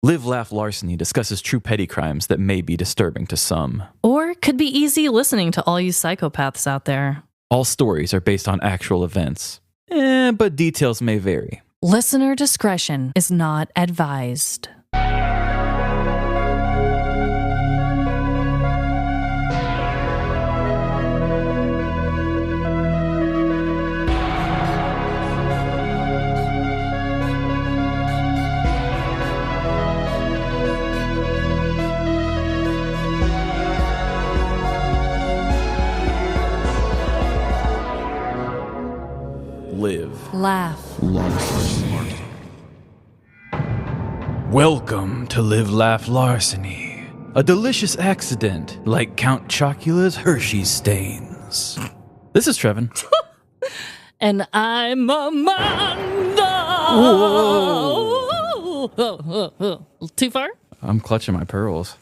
Live, Laugh, Larceny discusses true petty crimes that may be disturbing to some. Or could be easy listening to all you psychopaths out there. All stories are based on actual events, but details may vary. Listener discretion is not advised. Live, Laugh. Larceny. Welcome to Live, Laugh, Larceny. A delicious accident like Count Chocula's Hershey stains. This is Trevin. And I'm Amanda. Whoa. Too far? I'm clutching my pearls.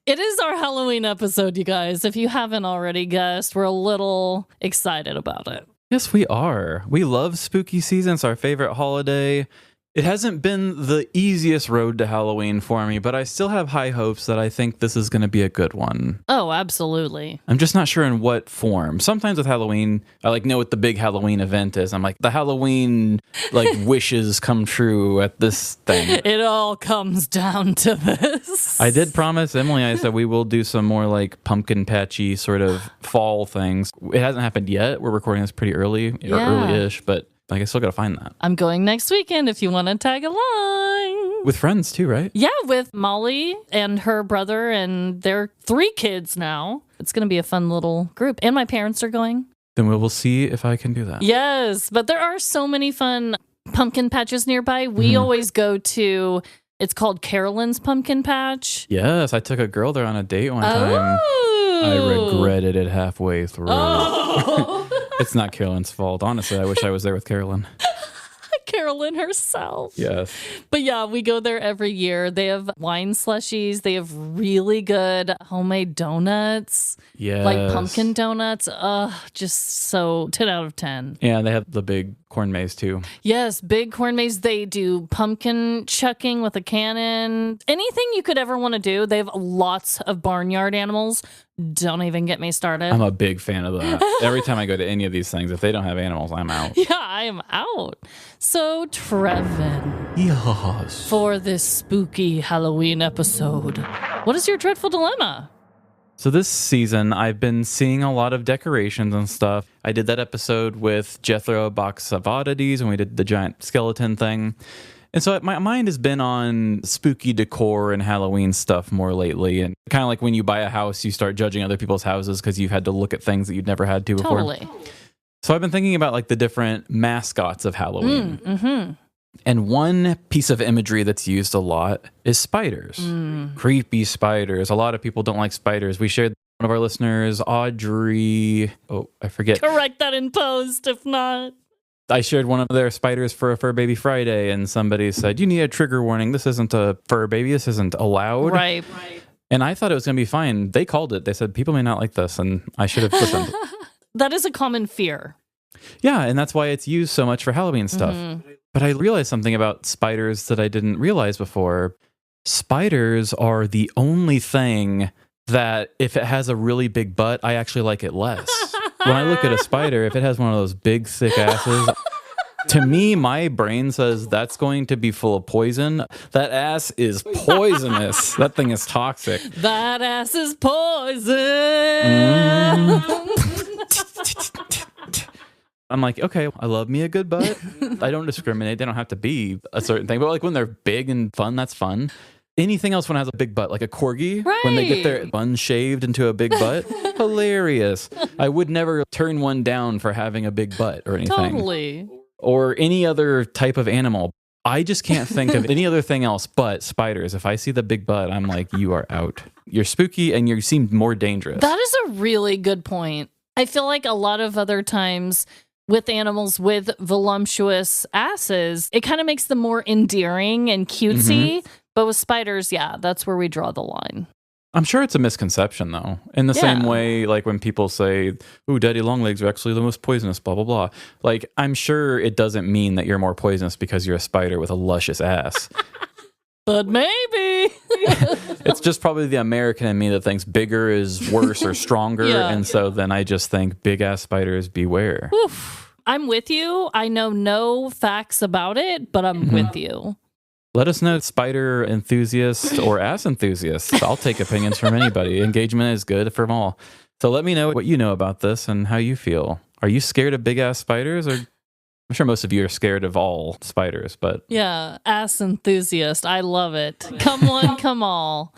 It is our Halloween episode, you guys. If you haven't already guessed, we're a little excited about it. Yes, we are. We love spooky season. It's our favorite holiday. It hasn't been the easiest road to Halloween for me, but I still have high hopes that I think this is going to be a good one. Oh, absolutely. I'm just not sure in what form. Sometimes with Halloween, I know what the big Halloween event is. I'm like, the Halloween wishes come true at this thing. It all comes down to this. I did promise Emily, I said we will do some more pumpkin patchy sort of fall things. It hasn't happened yet. We're recording this pretty early, or early-ish, but I still got to find that. I'm going next weekend if you want to tag along. With friends too, right? Yeah, with Molly and her brother and their 3 kids now. It's going to be a fun little group. And my parents are going. Then we will see if I can do that. Yes, but there are so many fun pumpkin patches nearby. We always go to, it's called Carolyn's Pumpkin Patch. Yes, I took a girl there on a date one time. I regretted it halfway through. Oh. It's not Carolyn's fault. Honestly, I wish I was there with Carolyn. Carolyn herself. Yes. But yeah, we go there every year. They have wine slushies. They have really good homemade donuts. Yes. Like pumpkin donuts. Just so 10 out of 10. Yeah, they have the big corn maze too. Yes, big corn maze. They do pumpkin chucking with a cannon. Anything you could ever want to do. They have lots of barnyard animals. Don't even get me started. I'm a big fan of that. Every time I go to any of these things, if they don't have animals, I'm out. Yeah, I am out. So, Trevin. Yes. For this spooky Halloween episode, what is your dreadful dilemma? So this season, I've been seeing a lot of decorations and stuff. I did that episode with Jethro, a box of oddities, and we did the giant skeleton thing. And so my mind has been on spooky decor and Halloween stuff more lately. And kind of like when you buy a house, you start judging other people's houses because you've had to look at things that you've never had to before. Totally. So I've been thinking about the different mascots of Halloween. And one piece of imagery that's used a lot is spiders. Creepy spiders. A lot of people don't like spiders. We shared one of our listeners, Audrey. Oh, I forget. Correct that in post, if not. I shared one of their spiders for a Fur Baby Friday, and somebody said, you need a trigger warning. This isn't a fur baby. This isn't allowed. Right. And I thought it was going to be fine. They called it. They said, people may not like this, and I should have listened. That is a common fear. Yeah, and that's why it's used so much for Halloween stuff. But I realized something about spiders that I didn't realize before. Spiders are the only thing that if it has a really big butt, I actually like it less. When I look at a spider, if it has one of those big, thick asses, to me, my brain says that's going to be full of poison. That ass is poisonous. That thing is toxic. That ass is poison. I'm like, okay, I love me a good butt. I don't discriminate. They don't have to be a certain thing. But when they're big and fun, that's fun. Anything else when it has a big butt, like a corgi, when they get their bun shaved into a big butt, hilarious. I would never turn one down for having a big butt or anything. Totally. Or any other type of animal. I just can't think of any other thing else but spiders. If I see the big butt, I'm like, you are out. You're spooky and you seem more dangerous. That is a really good point. I feel like a lot of other times with animals with voluptuous asses, it kind of makes them more endearing and cutesy. But with spiders, yeah, that's where we draw the line. I'm sure it's a misconception, though. In the same way, when people say, ooh, daddy long legs are actually the most poisonous, blah, blah, blah. I'm sure it doesn't mean that you're more poisonous because you're a spider with a luscious ass. But maybe. It's just probably the American in me that thinks bigger is worse or stronger. Yeah. And so then I just think big ass spiders beware. Oof. I'm with you. I know no facts about it, but I'm with you. Let us know, spider enthusiasts or ass enthusiasts. I'll take opinions from anybody. Engagement is good for them all. So let me know what you know about this and how you feel. Are you scared of big ass spiders? Or I'm sure most of you are scared of all spiders, but Yeah, ass enthusiast. I love it. Come one, come all.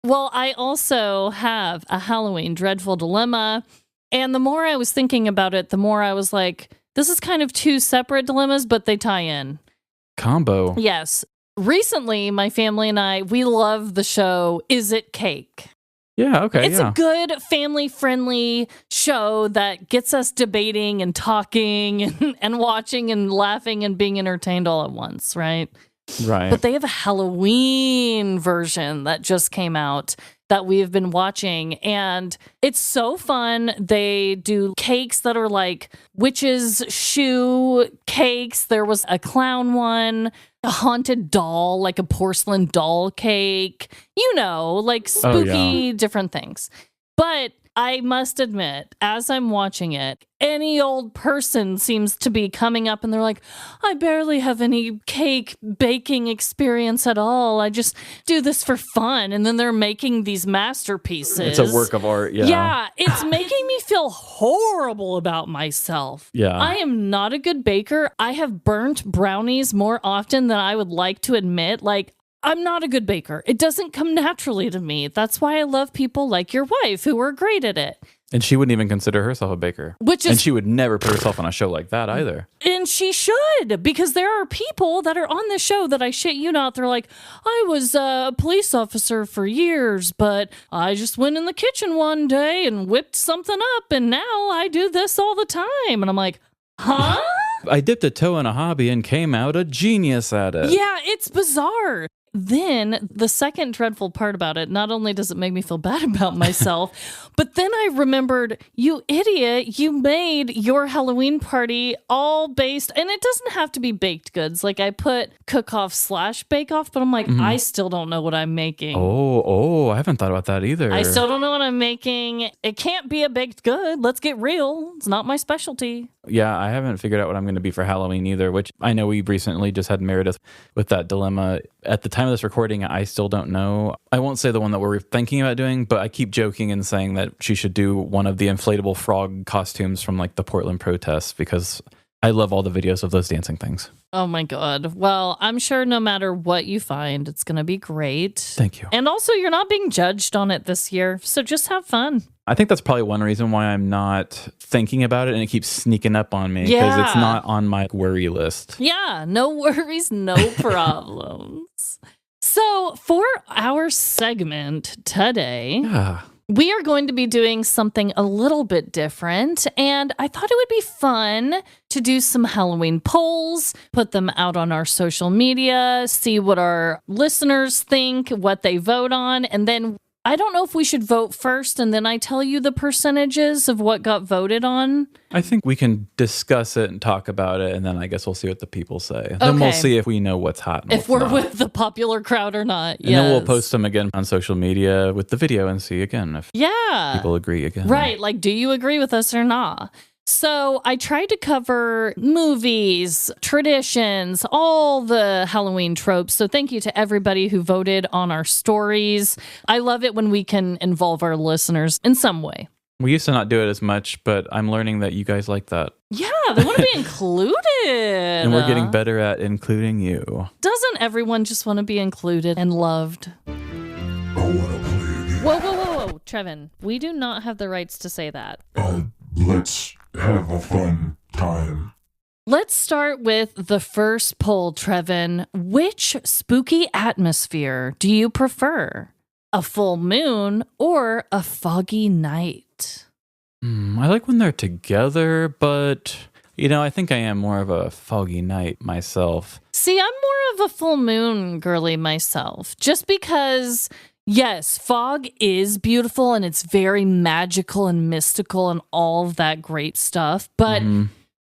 Well, I also have a Halloween dreadful dilemma. And the more I was thinking about it, the more I was like, this is kind of two separate dilemmas, but they tie in. combo. Yes. Recently, my family and I, we love the show Is It Cake? Yeah, okay, It's a good family-friendly show that gets us debating and talking and watching and laughing and being entertained all at once, right? Right. But they have a Halloween version that just came out that we've been watching, and it's so fun. They do cakes that are like witches' shoe cakes. There was a clown one, a haunted doll, like a porcelain doll cake, like spooky different things. But I must admit, as I'm watching it, any old person seems to be coming up and they're like, I barely have any cake baking experience at all. I just do this for fun. And then they're making these masterpieces. It's a work of art. Yeah. Yeah, it's making me feel horrible about myself. Yeah. I am not a good baker. I have burnt brownies more often than I would like to admit. Like, I'm not a good baker. It doesn't come naturally to me. That's why I love people like your wife who are great at it. And she wouldn't even consider herself a baker. And she would never put herself on a show like that either. And she should, because there are people that are on the show that I shit you not. They're like, I was a police officer for years, but I just went in the kitchen one day and whipped something up, and now I do this all the time. And I'm like, huh? I dipped a toe in a hobby and came out a genius at it. Yeah, it's bizarre. Then the second dreadful part about it, not only does it make me feel bad about myself, but then I remembered, you idiot, you made your Halloween party all based, and it doesn't have to be baked goods. Like I put cook-off/bake-off, but I'm like, I still don't know what I'm making. Oh, I haven't thought about that either. I still don't know what I'm making. It can't be a baked good. Let's get real. It's not my specialty. Yeah, I haven't figured out what I'm going to be for Halloween either, which I know we recently just had Meredith with that dilemma. At the time of this recording, I still don't know. I won't say the one that we're thinking about doing, but I keep joking and saying that she should do one of the inflatable frog costumes from like the Portland protests, because I love all the videos of those dancing things. Oh my God. Well, I'm sure no matter what you find, it's going to be great. Thank you. And also, you're not being judged on it this year, so just have fun. I think that's probably one reason why I'm not thinking about it and it keeps sneaking up on me, because it's not on my worry list. Yeah, no worries, no problems. So for our segment today, we are going to be doing something a little bit different, and I thought it would be fun to do some Halloween polls, put them out on our social media, see what our listeners think, what they vote on, and then I don't know if we should vote first and then I tell you the percentages of what got voted on. I think we can discuss it and talk about it, and then I guess we'll see what the people say. Then we'll see if we know what's hot and if what's we're not. with the popular crowd or not. And then we'll post them again on social media with the video and see again if people agree again. Right, like do you agree with us or not? So I tried to cover movies, traditions, all the Halloween tropes. So thank you to everybody who voted on our stories. I love it when we can involve our listeners in some way. We used to not do it as much, but I'm learning that you guys like that. Yeah, they want to be included. And we're getting better at including you. Doesn't everyone just want to be included and loved? Whoa, Trevin. We do not have the rights to say that. Let's have a fun time. Let's start with the first poll, Trevin. Which spooky atmosphere do you prefer? A full moon or a foggy night? I like when they're together, but, I think I am more of a foggy night myself. See, I'm more of a full moon girly myself, just because... Yes, fog is beautiful and it's very magical and mystical and all of that great stuff. But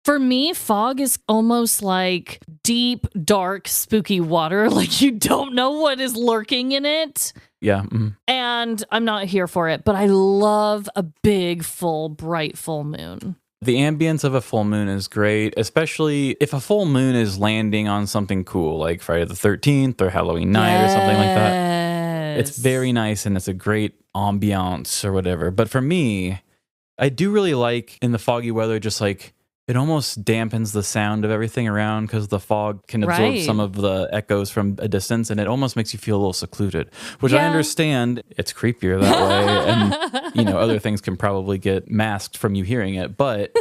For me, fog is almost like deep, dark, spooky water. Like you don't know what is lurking in it. Yeah. And I'm not here for it, but I love a big, full, bright full moon. The ambience of a full moon is great, especially if a full moon is landing on something cool, like Friday the 13th or Halloween night or something like that. It's very nice and it's a great ambiance or whatever. But for me, I do really like in the foggy weather, just like it almost dampens the sound of everything around because the fog can absorb some of the echoes from a distance, and it almost makes you feel a little secluded, which I understand. It's creepier that way, and you know, other things can probably get masked from you hearing it. But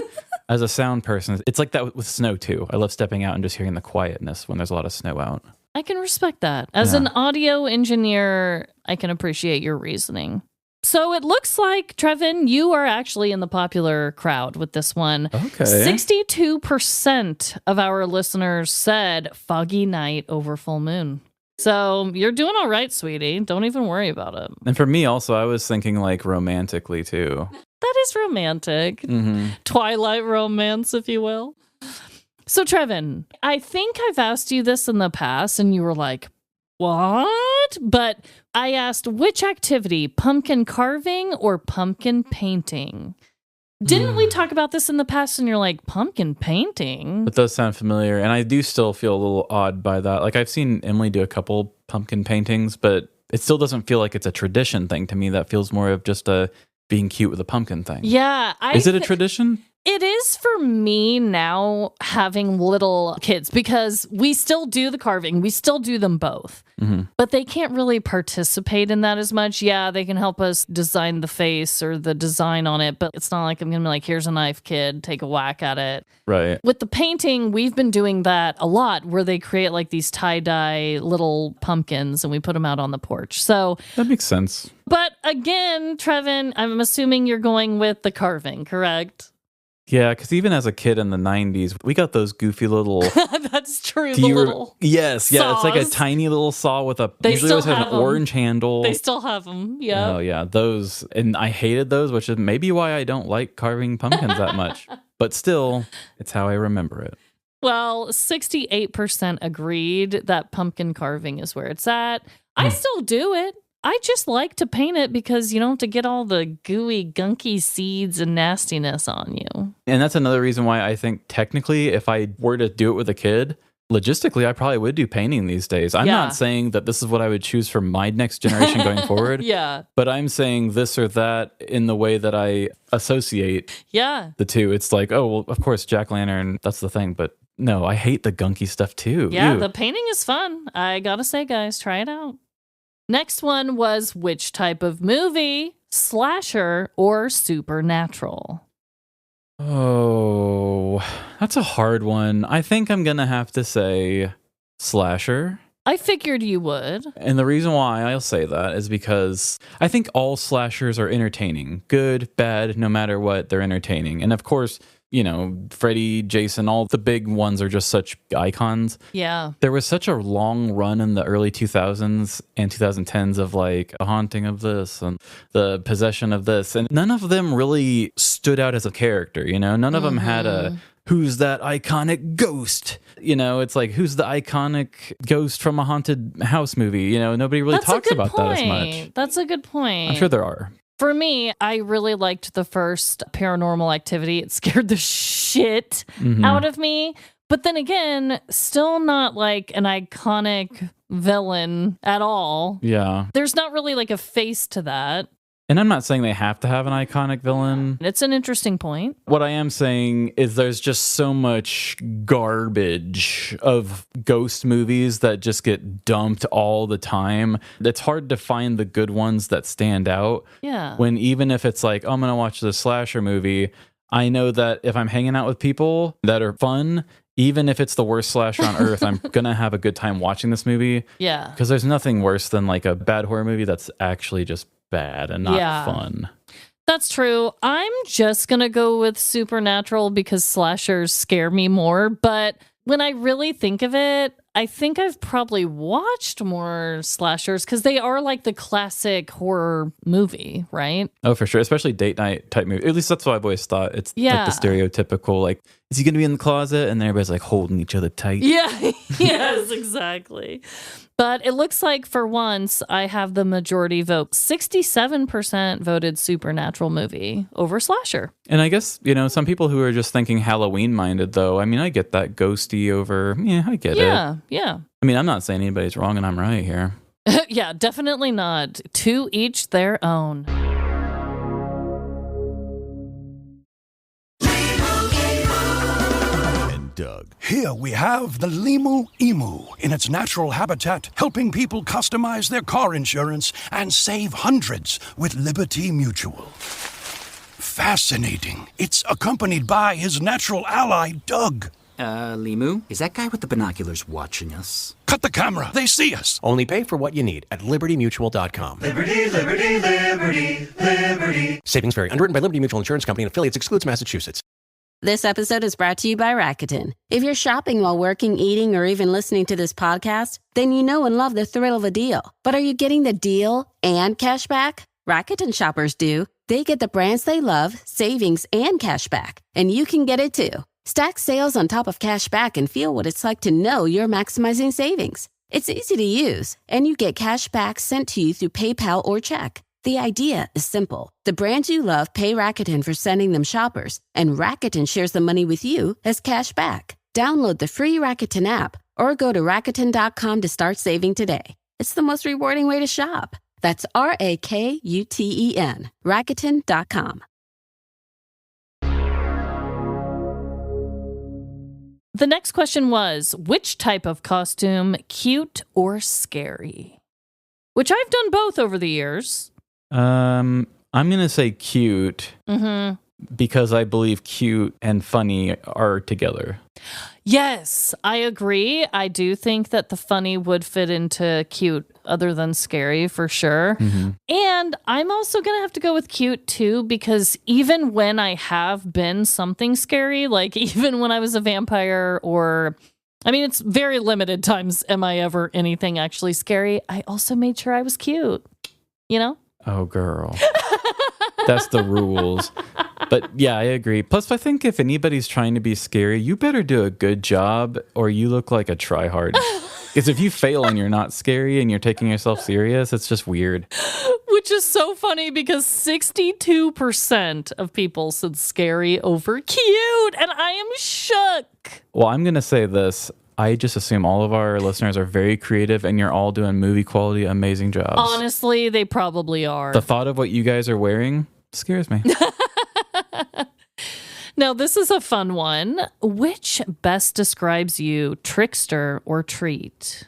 as a sound person, it's like that with snow too. I love stepping out and just hearing the quietness when there's a lot of snow out. I can respect that. As an audio engineer, I can appreciate your reasoning. So it looks like, Trevin, you are actually in the popular crowd with this one. Okay. 62% of our listeners said foggy night over full moon. So you're doing all right, sweetie. Don't even worry about it. And for me also, I was thinking like romantically too. That is romantic. Twilight romance, if you will. So Trevin, I think I've asked you this in the past and you were like, what? But I asked which activity, pumpkin carving or pumpkin painting? Didn't we talk about this in the past? And you're like, pumpkin painting? It does sound familiar. And I do still feel a little odd by that. Like I've seen Emily do a couple pumpkin paintings, but it still doesn't feel like it's a tradition thing to me. That feels more of just a being cute with a pumpkin thing. Yeah. Is it a tradition? It is for me now having little kids because we still do the carving. We still do them both. But they can't really participate in that as much. Yeah, they can help us design the face or the design on it, but it's not like I'm going to be like, here's a knife, kid, take a whack at it. Right. With the painting, we've been doing that a lot where they create like these tie-dye little pumpkins and we put them out on the porch. So that makes sense. But again, Trevin, I'm assuming you're going with the carving, correct? Yeah, because even as a kid in the 90s, we got those goofy little... That's true, the little Yes, yeah, saws. it's like a tiny little saw with a... They usually still always have an them. orange handle. They still have them, yeah. Oh, yeah, those. And I hated those, which is maybe why I don't like carving pumpkins that much. But still, it's how I remember it. Well, 68% agreed that pumpkin carving is where it's at. I still do it. I just like to paint it because you don't have to get all the gooey, gunky seeds and nastiness on you. And that's another reason why I think technically if I were to do it with a kid, logistically, I probably would do painting these days. I'm not saying that this is what I would choose for my next generation going forward. Yeah. But I'm saying this or that in the way that I associate the two. It's like, oh, well, of course, jack-o'-lantern, that's the thing. But no, I hate the gunky stuff too. Yeah, Ew. the painting is fun. I gotta say, guys, try it out. Next one was which type of movie, slasher or supernatural? Oh, that's a hard one. I think I'm going to have to say slasher. I figured you would. And the reason why I'll say that is because I think all slashers are entertaining. Good, bad, no matter what, they're entertaining. And of course, you know, Freddy, Jason, all the big ones are just such icons. Yeah. There was such a long run in the early 2000s and 2010s of like a haunting of this and the possession of this. And none of them really stood out as a character, you know? None of them had a, who's that iconic ghost? You know, it's like, who's the iconic ghost from a haunted house movie? You know, nobody really talks about that as much. That's a good point. I'm sure there are. For me, I really liked the first Paranormal Activity. It scared the shit out of me. But then again, still not like an iconic villain at all. Yeah. There's not really like a face to that. And I'm not saying they have to have an iconic villain. It's an interesting point. What I am saying is there's just so much garbage of ghost movies that just get dumped all the time. It's hard to find the good ones that stand out. Yeah. When even if it's like, oh, I'm going to watch this slasher movie, I know that if I'm hanging out with people that are fun, even if it's the worst slasher on earth, I'm going to have a good time watching this movie. Yeah. Because there's nothing worse than like a bad horror movie that's actually just bad and not fun. That's true. I'm just going to go with supernatural because slashers scare me more. But when I really think of it, I think I've probably watched more slashers because they are like the classic horror movie, right? Oh, for sure. Especially date night type movie. At least that's what I've always thought. It's like the stereotypical, like is he going to be in the closet? And then everybody's like holding each other tight. Yeah, yes, exactly. But it looks like for once I have the majority vote. 67% voted supernatural movie over slasher. And I guess, some people who are just thinking Halloween minded, though, I mean, I get that ghosty over. Yeah, I get it. Yeah. I mean, I'm not saying anybody's wrong and I'm right here. Yeah, definitely not. To each their own. Doug. Here we have the Limu Emu in its natural habitat, helping people customize their car insurance and save hundreds with Liberty Mutual. Fascinating. It's accompanied by his natural ally, Doug. Limu, is that guy with the binoculars watching us? Cut the camera. They see us. Only pay for what you need at libertymutual.com. Liberty, liberty, liberty, liberty. Savings vary. Underwritten by Liberty Mutual Insurance Company and affiliates. Excludes Massachusetts. This episode is brought to you by Rakuten. If you're shopping while working, eating, or even listening to this podcast, then you know and love the thrill of a deal. But are you getting the deal and cash back? Rakuten shoppers do. They get the brands they love, savings, and cash back. And you can get it too. Stack sales on top of cash back and feel what it's like to know you're maximizing savings. It's easy to use, and you get cash back sent to you through PayPal or check. The idea is simple. The brands you love pay Rakuten for sending them shoppers, and Rakuten shares the money with you as cash back. Download the free Rakuten app or go to Rakuten.com to start saving today. It's the most rewarding way to shop. That's Rakuten. Rakuten.com. The next question was, which type of costume, cute or scary? Which I've done both over the years. I'm going to say cute because I believe cute and funny are together. Yes, I agree. I do think that the funny would fit into cute other than scary for sure. And I'm also going to have to go with cute too, because even when I have been something scary, like even when I was a vampire it's very limited times am I ever anything actually scary. I also made sure I was cute, Oh, girl. That's the rules. But yeah, I agree. Plus, I think if anybody's trying to be scary, you better do a good job or you look like a tryhard. Because if you fail and you're not scary and you're taking yourself serious, it's just weird. Which is so funny because 62% of people said scary over cute. And I am shook. Well, I'm going to say this. I just assume all of our listeners are very creative and you're all doing movie quality, amazing jobs. Honestly, they probably are. The thought of what you guys are wearing scares me. Now, this is a fun one. Which best describes you, trickster or treat?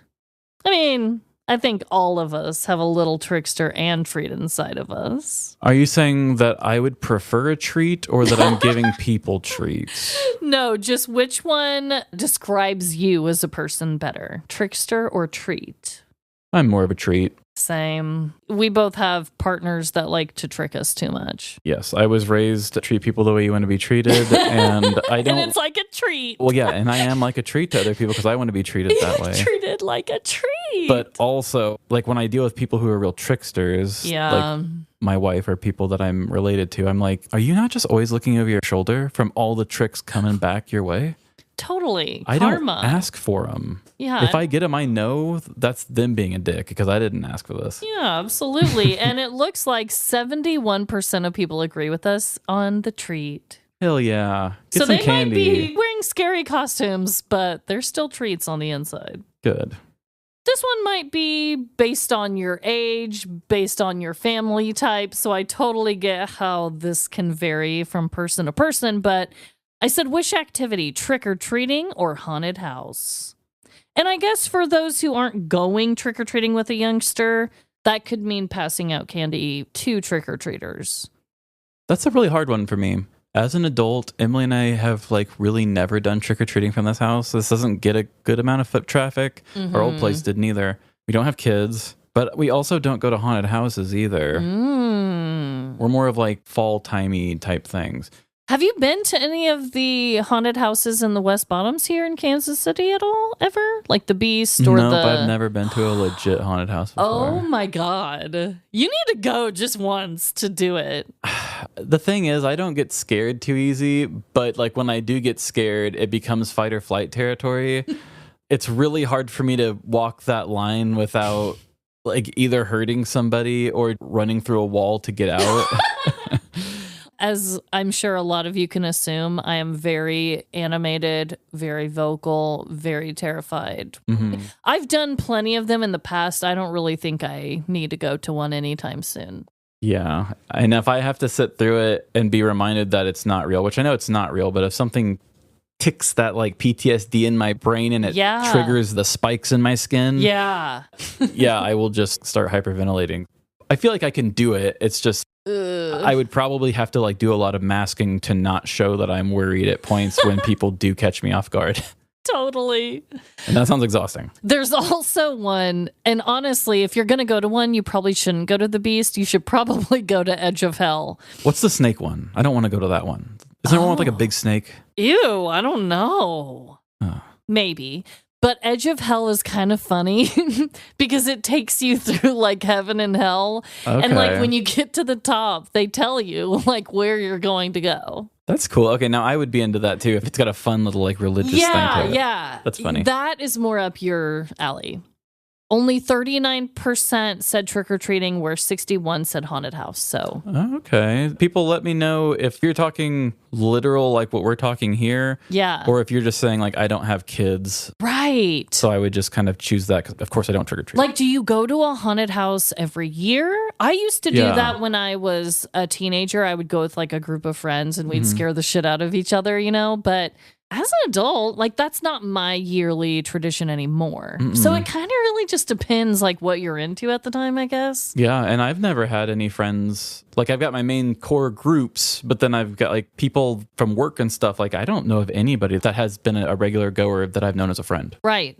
I think all of us have a little trickster and treat inside of us. Are you saying that I would prefer a treat or that I'm giving people treats? No, just which one describes you as a person better, trickster or treat? I'm more of a treat. Same. We both have partners that like to trick us too much. Yes, I was raised to treat people the way you want to be treated, and I don't. And it's like a treat. Well, yeah, and I am like a treat to other people because I want to be treated that way. Treated like a treat. But also, like when I deal with people who are real tricksters, like my wife or people that I'm related to, I'm like, are you not just always looking over your shoulder from all the tricks coming back your way? Totally. I Karma. don't ask for them. Yeah. If I get them, I know that's them being a dick because I didn't ask for this. Yeah, absolutely. And it looks like 71% of people agree with us on the treat. Hell yeah. Get so some they candy. might be wearing scary costumes, but they're still treats on the inside. Good. This one might be based on your age, based on your family type. So I totally get how this can vary from person to person, but I said, which activity, trick-or-treating or haunted house? And I guess for those who aren't going trick-or-treating with a youngster, that could mean passing out candy to trick-or-treaters. That's a really hard one for me. As an adult, Emily and I have really never done trick-or-treating from this house. This doesn't get a good amount of foot traffic. Our old place didn't either. We don't have kids, but we also don't go to haunted houses either. We're more of fall-timey type things. Have you been to any of the haunted houses in the West Bottoms here in Kansas City at all, ever? Like the Beast or nope, the... I've never been to a legit haunted house before. Oh my God. You need to go just once to do it. The thing is, I don't get scared too easy, but like when I do get scared, it becomes fight or flight territory. It's really hard for me to walk that line without like either hurting somebody or running through a wall to get out. As I'm sure a lot of you can assume, I am very animated, very vocal, very terrified. Mm-hmm. I've done plenty of them in the past. I don't really think I need to go to one anytime soon. Yeah. And if I have to sit through it and be reminded that it's not real, which I know it's not real, but if something ticks that like PTSD in my brain and it triggers the spikes in my skin, yeah, I will just start hyperventilating. I feel like I can do it. It's just I would probably have to like do a lot of masking to not show that I'm worried at points when people do catch me off guard. Totally. And that sounds exhausting. There's also one, and honestly, if you're going to go to one, you probably shouldn't go to the Beast. You should probably go to Edge of Hell. What's the snake one? I don't want to go to that one. Is there one with like a big snake? Ew, I don't know. Oh. Maybe. But Edge of Hell is kind of funny because it takes you through like heaven and hell. Okay. And like when you get to the top, they tell you like where you're going to go. That's cool. Okay, now I would be into that too if it's got a fun little like religious thing to it. Yeah. That's funny. That is more up your alley. Only 39% said trick-or-treating, where 61% said haunted house. So okay. People let me know if you're talking literal like what we're talking here. Yeah. Or if you're just saying like I don't have kids. Right. So I would just kind of choose that because of course I don't trick-or-treat. Like, do you go to a haunted house every year? I used to do that when I was a teenager. I would go with like a group of friends and we'd scare the shit out of each other, you know? But as an adult, like that's not my yearly tradition anymore. So it kind of really just depends like what you're into at the time, I guess. Yeah, and I've never had any friends. Like I've got my main core groups, but then I've got like people from work and stuff. Like I don't know of anybody that has been a regular goer that I've known as a friend. Right.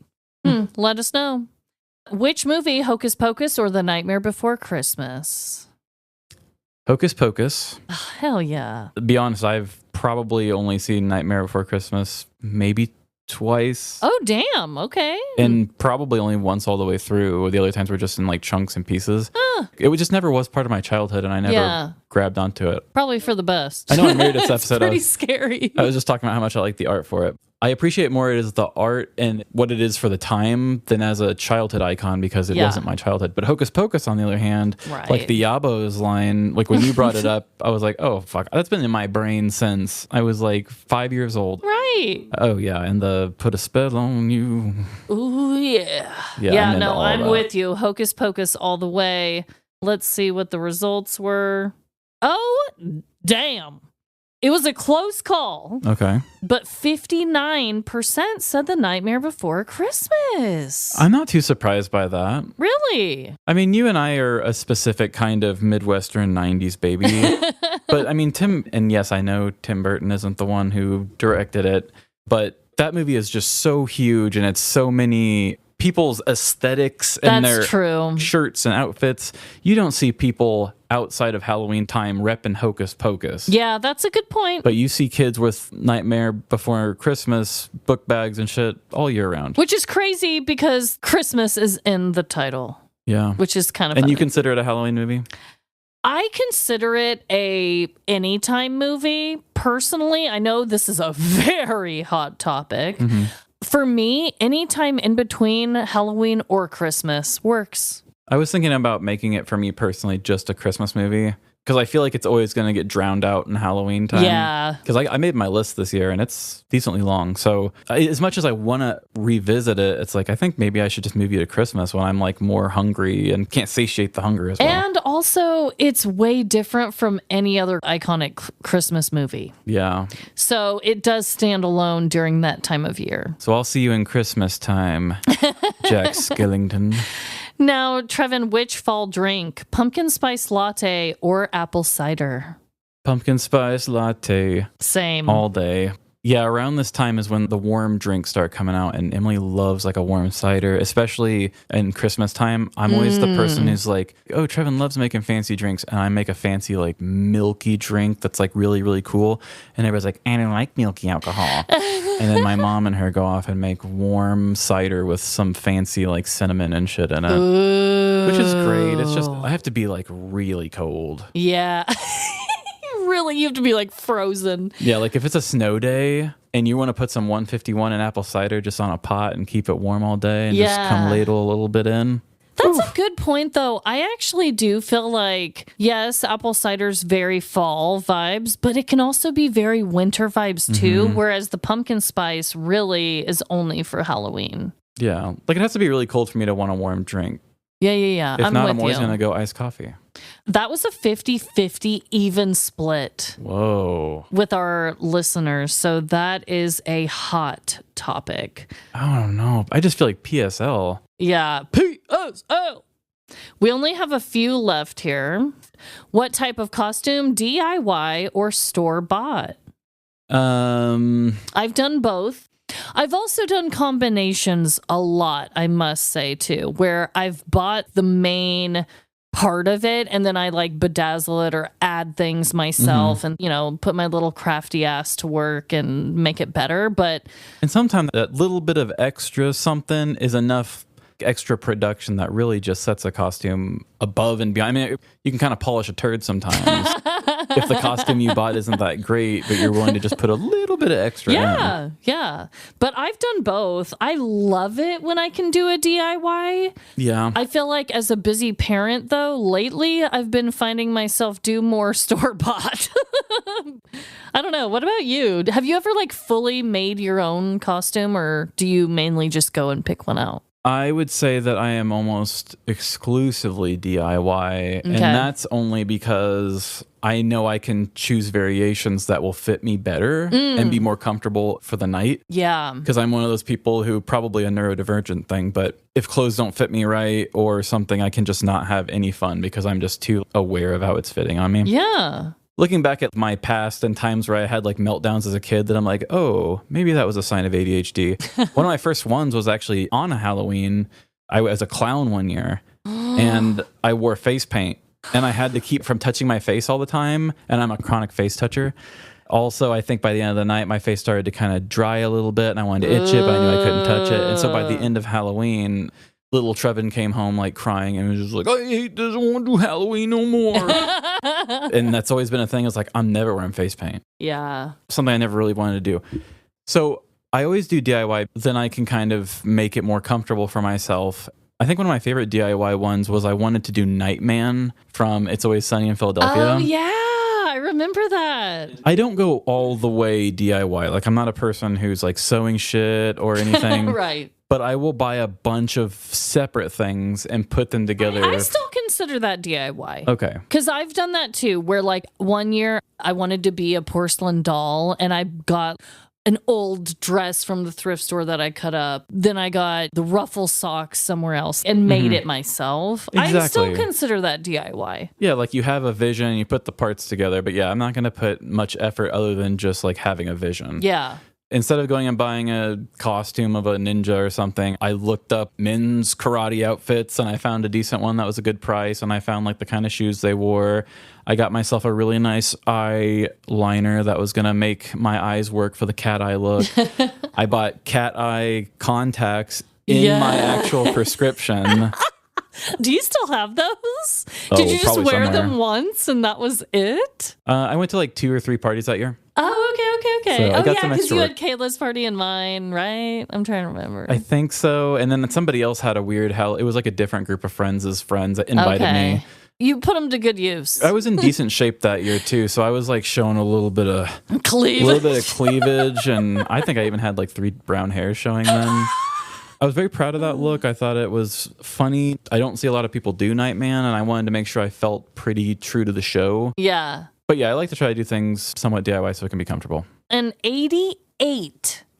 Let us know. Which movie, Hocus Pocus or The Nightmare Before Christmas? Hocus Pocus. Oh, hell yeah. To be honest, I've probably only seen Nightmare Before Christmas maybe twice. Oh, damn. Okay. And probably only once all the way through. The other times were just in like chunks and pieces. It just never was part of my childhood, and I never grabbed onto it. Probably for the best. I know I made this It's episode. pretty scary. I was just talking about how much I like the art for it. I appreciate more it is the art and what it is for the time than as a childhood icon because it wasn't my childhood. But Hocus Pocus, on the other hand, like the Yabos line, like when you brought it up, I was like, oh, fuck. That's been in my brain since I was like 5 years old. Right. Oh, yeah. And the put a spell on you. Ooh, yeah. Yeah, no, I'm with you. Hocus Pocus all the way. Let's see what the results were. Oh, damn. It was a close call. Okay. But 59% said The Nightmare Before Christmas. I'm not too surprised by that. Really? I mean, you and I are a specific kind of Midwestern 90s baby. But I mean, and yes, I know Tim Burton isn't the one who directed it, but that movie is just so huge and it's so many people's aesthetics and their shirts and outfits. You don't see people outside of Halloween time repping Hocus Pocus. Yeah, that's a good point. But you see kids with Nightmare Before Christmas book bags and shit all year round. Which is crazy because Christmas is in the title. Yeah. Which is kind of And funny. you consider it a Halloween movie? I consider it a anytime movie. Personally, I know this is a very hot topic. For me, anytime in between Halloween or Christmas works. I was thinking about making it, for me personally, just a Christmas movie. Because I feel like it's always going to get drowned out in Halloween time. Yeah. Because I made my list this year, and it's decently long. So as much as I want to revisit it, it's like, I think maybe I should just move you to Christmas when I'm like more hungry and can't satiate the hunger as well. And also, it's way different from any other iconic Christmas movie. Yeah. So it does stand alone during that time of year. So I'll see you in Christmas time, Jack Skellington. Now, Trevin, which fall drink? Pumpkin spice latte or apple cider? Pumpkin spice latte. Same. All day. Yeah, around this time is when the warm drinks start coming out, and Emily loves like a warm cider, especially in Christmas time. I'm always the person who's like, oh, Trevin loves making fancy drinks, and I make a fancy like milky drink that's like really, really cool. And everybody's like, I don't like milky alcohol. And then my mom and her go off and make warm cider with some fancy like cinnamon and shit in it, which is great. It's just, I have to be like really cold. Yeah. Really, you have to be like frozen. Yeah, like if it's a snow day and you want to put some 151 in apple cider just on a pot and keep it warm all day and just come ladle a little bit in. That's a good point, though. I actually do feel like, yes, apple cider's very fall vibes, but it can also be very winter vibes too, whereas the pumpkin spice really is only for Halloween. Yeah, like it has to be really cold for me to want a warm drink. Yeah. If not, I'm always going to go iced coffee. That was a 50-50 even split. Whoa. With our listeners. So that is a hot topic. I don't know. I just feel like PSL. Yeah. PSL. We only have a few left here. What type of costume? DIY or store-bought? I've done both. I've also done combinations a lot, I must say, too, where I've bought the main part of it and then I like bedazzle it or add things myself and, you know, put my little crafty ass to work and make it better. And sometimes that little bit of extra something is enough extra production that really just sets a costume above and beyond. I mean, you can kind of polish a turd sometimes if the costume you bought isn't that great, but you're willing to just put a little bit of extra in. Yeah. But I've done both. I love it when I can do a DIY. Yeah. I feel like as a busy parent, though, lately I've been finding myself do more store-bought. I don't know. What about you? Have you ever like fully made your own costume or do you mainly just go and pick one out? I would say that I am almost exclusively DIY, and that's only because I know I can choose variations that will fit me better and be more comfortable for the night. Yeah. Because I'm one of those people who probably a neurodivergent thing, but if clothes don't fit me right or something, I can just not have any fun because I'm just too aware of how it's fitting on me. Yeah. Looking back at my past and times where I had like meltdowns as a kid that I'm like, oh, maybe that was a sign of ADHD. One of my first ones was actually on a Halloween. I was a clown one year and I wore face paint and I had to keep from touching my face all the time. And I'm a chronic face toucher. Also, I think by the end of the night, my face started to kind of dry a little bit and I wanted to itch it, but I knew I couldn't touch it. And so by the end of Halloween, little Trevin came home like crying and was just like, I hate this, I don't want to do Halloween no more. And that's always been a thing. It's like, I'm never wearing face paint. Yeah. Something I never really wanted to do. So I always do DIY. Then I can kind of make it more comfortable for myself. I think one of my favorite DIY ones was I wanted to do Nightman from It's Always Sunny in Philadelphia. Oh, yeah. I remember that. I don't go all the way DIY. Like, I'm not a person who's like sewing shit or anything. Right. But I will buy a bunch of separate things and put them together. I still consider that DIY. Okay. Because I've done that too, where like one year I wanted to be a porcelain doll and I got an old dress from the thrift store that I cut up. Then I got the ruffle socks somewhere else and made it myself. Exactly. I still consider that DIY. Yeah, like you have a vision and you put the parts together. But yeah, I'm not going to put much effort other than just like having a vision. Yeah. Instead of going and buying a costume of a ninja or something, I looked up men's karate outfits and I found a decent one that was a good price. And I found like the kind of shoes they wore. I got myself a really nice eye liner that was going to make my eyes work for the cat eye look. I bought cat eye contacts in my actual prescription. Do you still have those? Oh, Did you just wear somewhere. them once and that was it? I went to like 2 or 3 parties that year. Oh, okay. So I got some because extra you work. had Kayla's party and mine, right? I'm trying to remember. I think so. And then somebody else had a weird it was like a different group of friends' friends that invited me. You put them to good use. I was in decent shape that year too, so I was like showing a little bit of cleavage, and I think I even had like 3 brown hairs showing then. I was very proud of that look. I thought it was funny. I don't see a lot of people do Nightman, and I wanted to make sure I felt pretty true to the show. Yeah. But yeah, I like to try to do things somewhat DIY so it can be comfortable. An 88%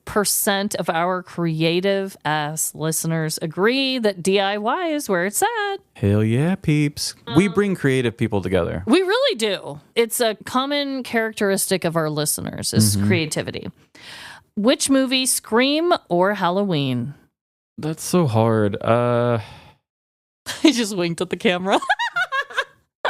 86% of our creative ass listeners agree that DIY is where it's at. Hell yeah, peeps. We bring creative people together. We really do. It's a common characteristic of our listeners is creativity. Which movie, Scream or Halloween? That's so hard. He just winked at the camera.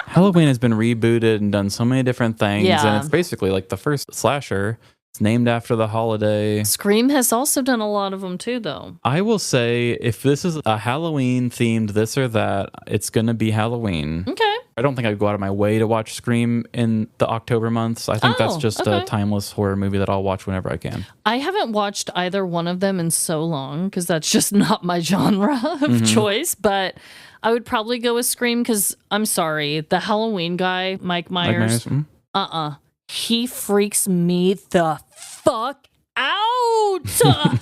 Halloween has been rebooted and done so many different things. Yeah. And it's basically like the first slasher. It's named after the holiday. Scream has also done a lot of them too, though. I will say if this is a Halloween themed this or that, it's going to be Halloween. Okay. I don't think I'd go out of my way to watch Scream in the October months. I think that's just a timeless horror movie that I'll watch whenever I can. I haven't watched either one of them in so long because that's just not my genre of choice. But I would probably go with Scream because I'm sorry, the Halloween guy, Mike Myers, he freaks me the fuck out.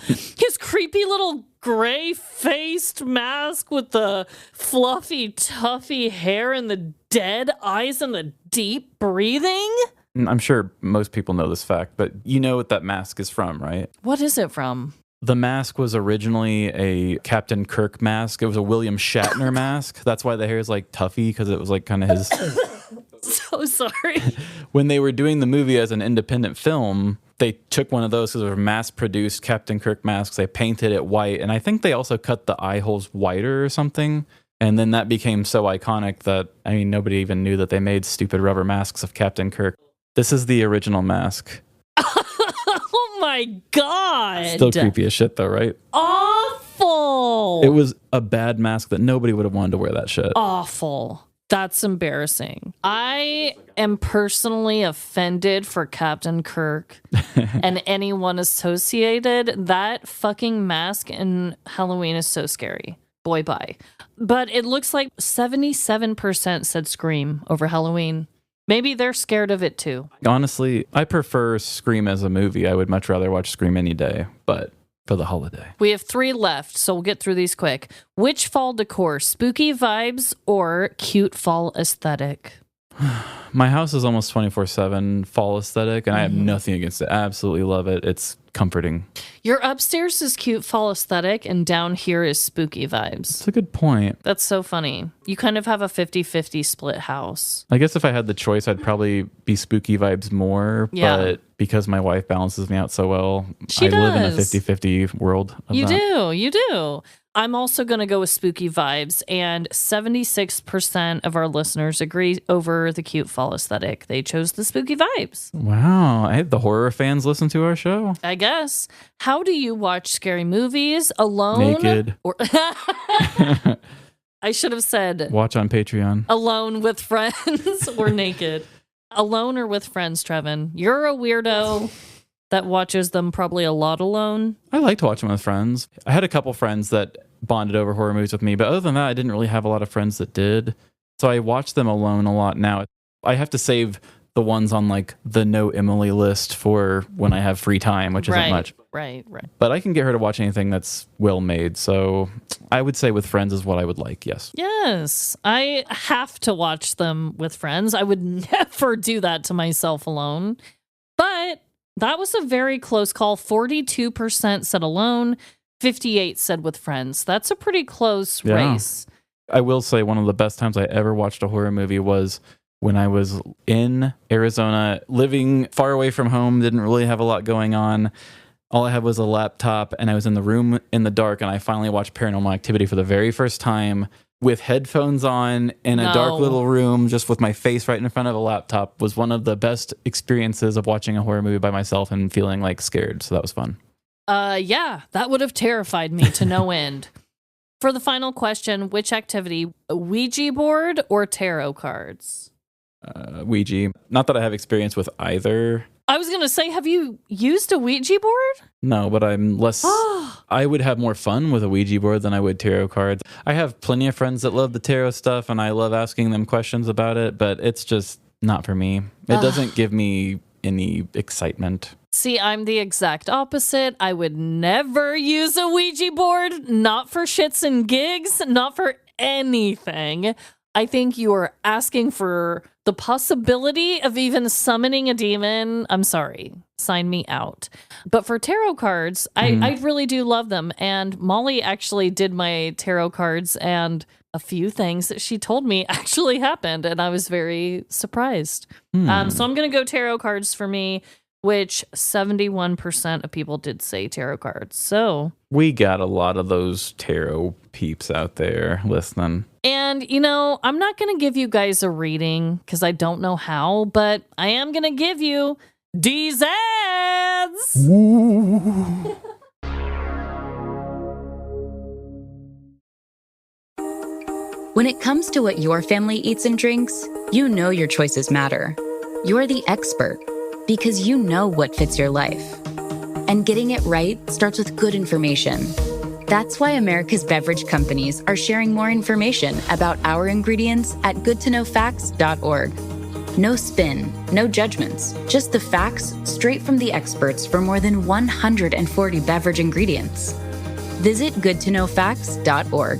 His creepy little gray-faced mask with the fluffy, tuffy hair and the dead eyes and the deep breathing. I'm sure most people know this fact, but you know what that mask is from, right? What is it from? The mask was originally a Captain Kirk mask. It was a William Shatner mask. That's why the hair is like tuffy, because it was like kind of his... So sorry. When they were doing the movie as an independent film, they took one of those because they were mass-produced Captain Kirk masks. They painted it white, and I think they also cut the eye holes whiter or something. And then that became so iconic that, I mean, nobody even knew that they made stupid rubber masks of Captain Kirk. This is the original mask. Oh my God. Still creepy as shit, though, right? Awful. It was a bad mask that nobody would have wanted to wear that shit. Awful. That's embarrassing. I am personally offended for Captain Kirk and anyone associated. That fucking mask in Halloween is so scary. Boy, bye. But it looks like 77% said Scream over Halloween. Maybe they're scared of it too. Honestly, I prefer Scream as a movie. I would much rather watch Scream any day, but for the holiday. We have 3 left, so we'll get through these quick. Which fall decor, spooky vibes or cute fall aesthetic? My house is almost 24/7 fall aesthetic, and I have nothing against it. I absolutely love it. It's comforting. Your upstairs is cute fall aesthetic, and down here is spooky vibes. That's a good point. That's so funny. You kind of have a 50-50 split house. I guess if I had the choice, I'd probably be spooky vibes more, Yeah. but because my wife balances me out so well, She live in a does. 50-50 world of You that. do. You do. I'm also going to go with spooky vibes, and 76% of our listeners agree over the cute fall aesthetic. They chose the spooky vibes. Wow. Hey, the horror fans listen to our show. I guess. How do you watch scary movies? Alone? Naked. Or I should have said Watch on Patreon. alone with friends or naked. Alone or with friends, Trevin. You're a weirdo that watches them probably a lot alone. I like to watch them with friends. I had a couple friends that bonded over horror movies with me, but other than that, I didn't really have a lot of friends that did. So I watch them alone a lot now. I have to save the ones on like the no Emily list for when I have free time, which isn't much. Right. But I can get her to watch anything that's well made. So I would say with friends is what I would like, yes. Yes, I have to watch them with friends. I would never do that to myself alone. But that was a very close call. 42% said alone, 58% said with friends. That's a pretty close race. I will say one of the best times I ever watched a horror movie was when I was in Arizona, living far away from home, didn't really have a lot going on. All I had was a laptop, and I was in the room in the dark, and I finally watched Paranormal Activity for the very first time with headphones on in a dark little room, just with my face right in front of a laptop. Was one of the best experiences of watching a horror movie by myself and feeling like scared. So that was fun. Yeah, that would have terrified me to no end. For the final question, which activity, Ouija board or tarot cards? Ouija. Not that I have experience with either. I was going to say, have you used a Ouija board? No, but I'm less... I would have more fun with a Ouija board than I would tarot cards. I have plenty of friends that love the tarot stuff, and I love asking them questions about it, but it's just not for me. It doesn't give me any excitement. See, I'm the exact opposite. I would never use a Ouija board, not for shits and gigs, not for anything. I think you are asking for the possibility of even summoning a demon. I'm sorry. Sign me out. But for tarot cards, I really do love them. And Molly actually did my tarot cards, and a few things that she told me actually happened. And I was very surprised. So I'm going to go tarot cards for me, which 71% of people did say tarot cards. So we got a lot of those tarot peeps out there listening. And, I'm not going to give you guys a reading because I don't know how, but I am going to give you these ads. When it comes to what your family eats and drinks, you know your choices matter. You're the expert because you know what fits your life. And getting it right starts with good information. That's why America's beverage companies are sharing more information about our ingredients at goodtoknowfacts.org. No spin, no judgments, just the facts straight from the experts for more than 140 beverage ingredients. Visit goodtoknowfacts.org.